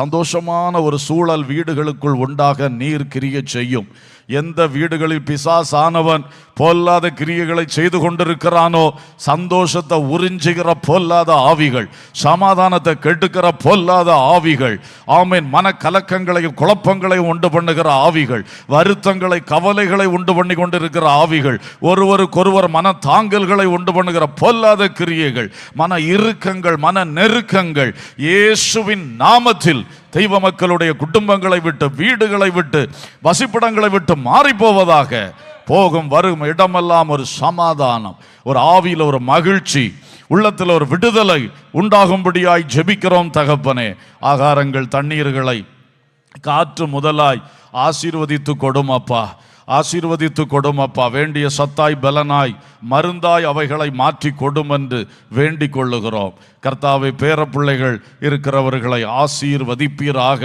சந்தோஷமான ஒரு சூழல் வீடுகளுக்குள் உண்டாக நீர் கிரிய செய்யும். எந்த வீடுகளில் பிசாசானவன் பொல்லாத கிரியைகளை செய்து கொண்டிருக்கிறானோ, சந்தோஷத்தை உறிஞ்சுகிற பொல்லாத ஆவிகள், சமாதானத்தை கெடுக்கிற பொல்லாத ஆவிகள், ஆமேன், மனக்கலக்கங்களையும் குழப்பங்களையும் உண்டு பண்ணுகிற ஆவிகள், வருத்தங்களை கவலைகளை உண்டு பண்ணி கொண்டிருக்கிற ஆவிகள், ஒருவருக்கொருவர் மன தாங்கல்களை உண்டு பண்ணுகிற பொல்லாத கிரியைகள், மன இறுக்கங்கள், மன நெருக்கங்கள் இயேசுவின் நாமத்தில் தெய்வ மக்களுடைய குடும்பங்களை விட்டு, வீடுகளை விட்டு, வசிப்பிடங்களை விட்டு மாறி போவதாக. போகும் வரும் இடமெல்லாம் ஒரு சமாதானம், ஒரு ஆவியில் ஒரு மகிழ்ச்சி, உள்ளத்தில் ஒரு விடுதலை உண்டாகும்படியாய் ஜெபிக்கிறோம் தகப்பனே. ஆகாரங்கள், தண்ணீர்களை, காற்று முதலாய் ஆசீர்வதித்து கொடுமப்பா, ஆசீர்வதித்து கொடுமப்பா. வேண்டிய சத்தாய், பலனாய், மருந்தாய் அவைகளை மாற்றி கொடும் என்று வேண்டிக் கொள்ளுகிறோம். கர்த்தாவே, பேரப்பிள்ளைகள் இருக்கிறவர்களை ஆசீர்வதிப்பீராக.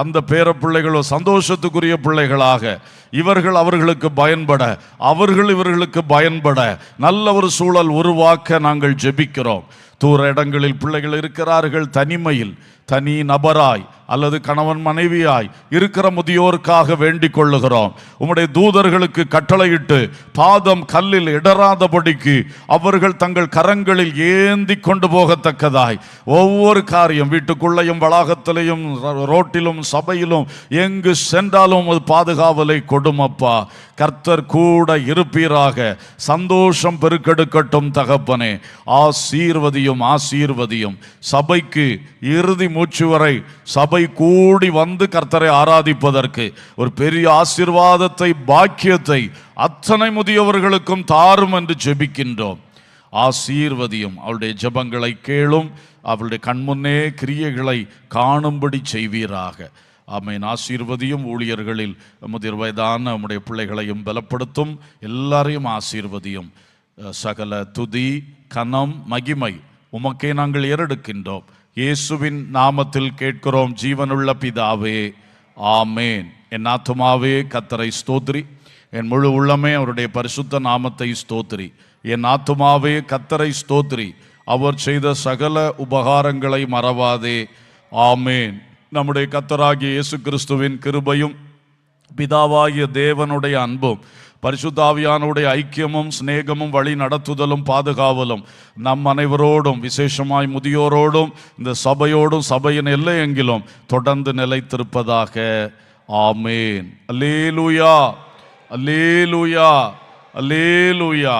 அந்த பேரப்பிள்ளைகளோ சந்தோஷத்துக்குரிய பிள்ளைகளாக, இவர்கள் அவர்களுக்கு பயன்பட, அவர்கள் இவர்களுக்கு பயன்பட நல்ல ஒரு சூழல் உருவாக்க நாங்கள் ஜெபிக்கிறோம். தூர இடங்களில் பிள்ளைகள் இருக்கிறார்கள். தனிமையில் தனி நபராய் அல்லது கணவன் மனைவியாய் இருக்கிற முதியோருக்காக வேண்டிக் கொள்ளுகிறோம். உம்முடைய தூதர்களுக்கு கட்டளையிட்டு பாதம் கல்லில் இடராதபடிக்கு அவர்கள் தங்கள் கரங்களில் ஏந்தி கொண்டு போகத்தக்கதாய் ஒவ்வொரு காரியம் வீட்டுக்குள்ளையும் வளாகத்திலையும் ரோட்டிலும் சபையிலும் எங்கு சென்றாலும் அது பாதுகாவலை கொடுமப்பா. கர்த்தர் கூட இருப்பீராக. சந்தோஷம் பெருக்கெடுக்கட்டும் தகப்பனே. ஆசீர்வதியும் ஆசீர்வதியும். சபைக்கு இறுதி மூச்சு வரை சபை கூடி வந்து கர்த்தரை ஆராதிப்பதற்கு ஒரு பெரிய ஆசீர்வாதத்தை பாக்கியத்தை அத்தனை முதியவர்களுக்கும் தாரும் என்று ஜெபிக்கின்றோம். ஆசீர்வதியும். அவளுடைய ஜெபங்களை கேளும். அவளுடைய கண்முன்னே கிரியைகளை காணும்படி செய்வீராக. ஆமென். ஆசீர்வதியும். ஊழியர்களில் முதிர் வயதான நம்முடைய பிள்ளைகளையும் பலப்படுத்தும். எல்லாரையும் ஆசீர்வதியும். சகல துதி கனம் மகிமை உமக்கே நாங்கள் ஏறெடுக்கின்றோம். இயேசுவின் நாமத்தில் கேட்கிறோம் ஜீவனுள்ள பிதாவே, ஆமேன். என் ஆத்துமாவே கர்த்தரை ஸ்தோத்திரி, என் முழு உள்ளமே அவருடைய பரிசுத்த நாமத்தை ஸ்தோத்திரி. என் ஆத்துமாவே கர்த்தரை ஸ்தோத்திரி, அவர் செய்த சகல உபகாரங்களை மறவாதே, ஆமேன். நம்முடைய கர்த்தராகிய இயேசு கிறிஸ்துவின் கிருபையும் பிதாவாகிய தேவனுடைய அன்பும் பரிசுத்தாவியானுடைய ஐக்கியமும் சிநேகமும் வழி நடத்துதலும் பாதுகாவலும் நம் அனைவரோடும் விசேஷமாய் முதியோரோடும் இந்த சபையோடும் சபையின் எல்லையெங்கிலும் தொடர்ந்து நிலைத்திருப்பதாக. ஆமேன். அல்லேலூயா, அல்லேலூயா, அல்லேலூயா.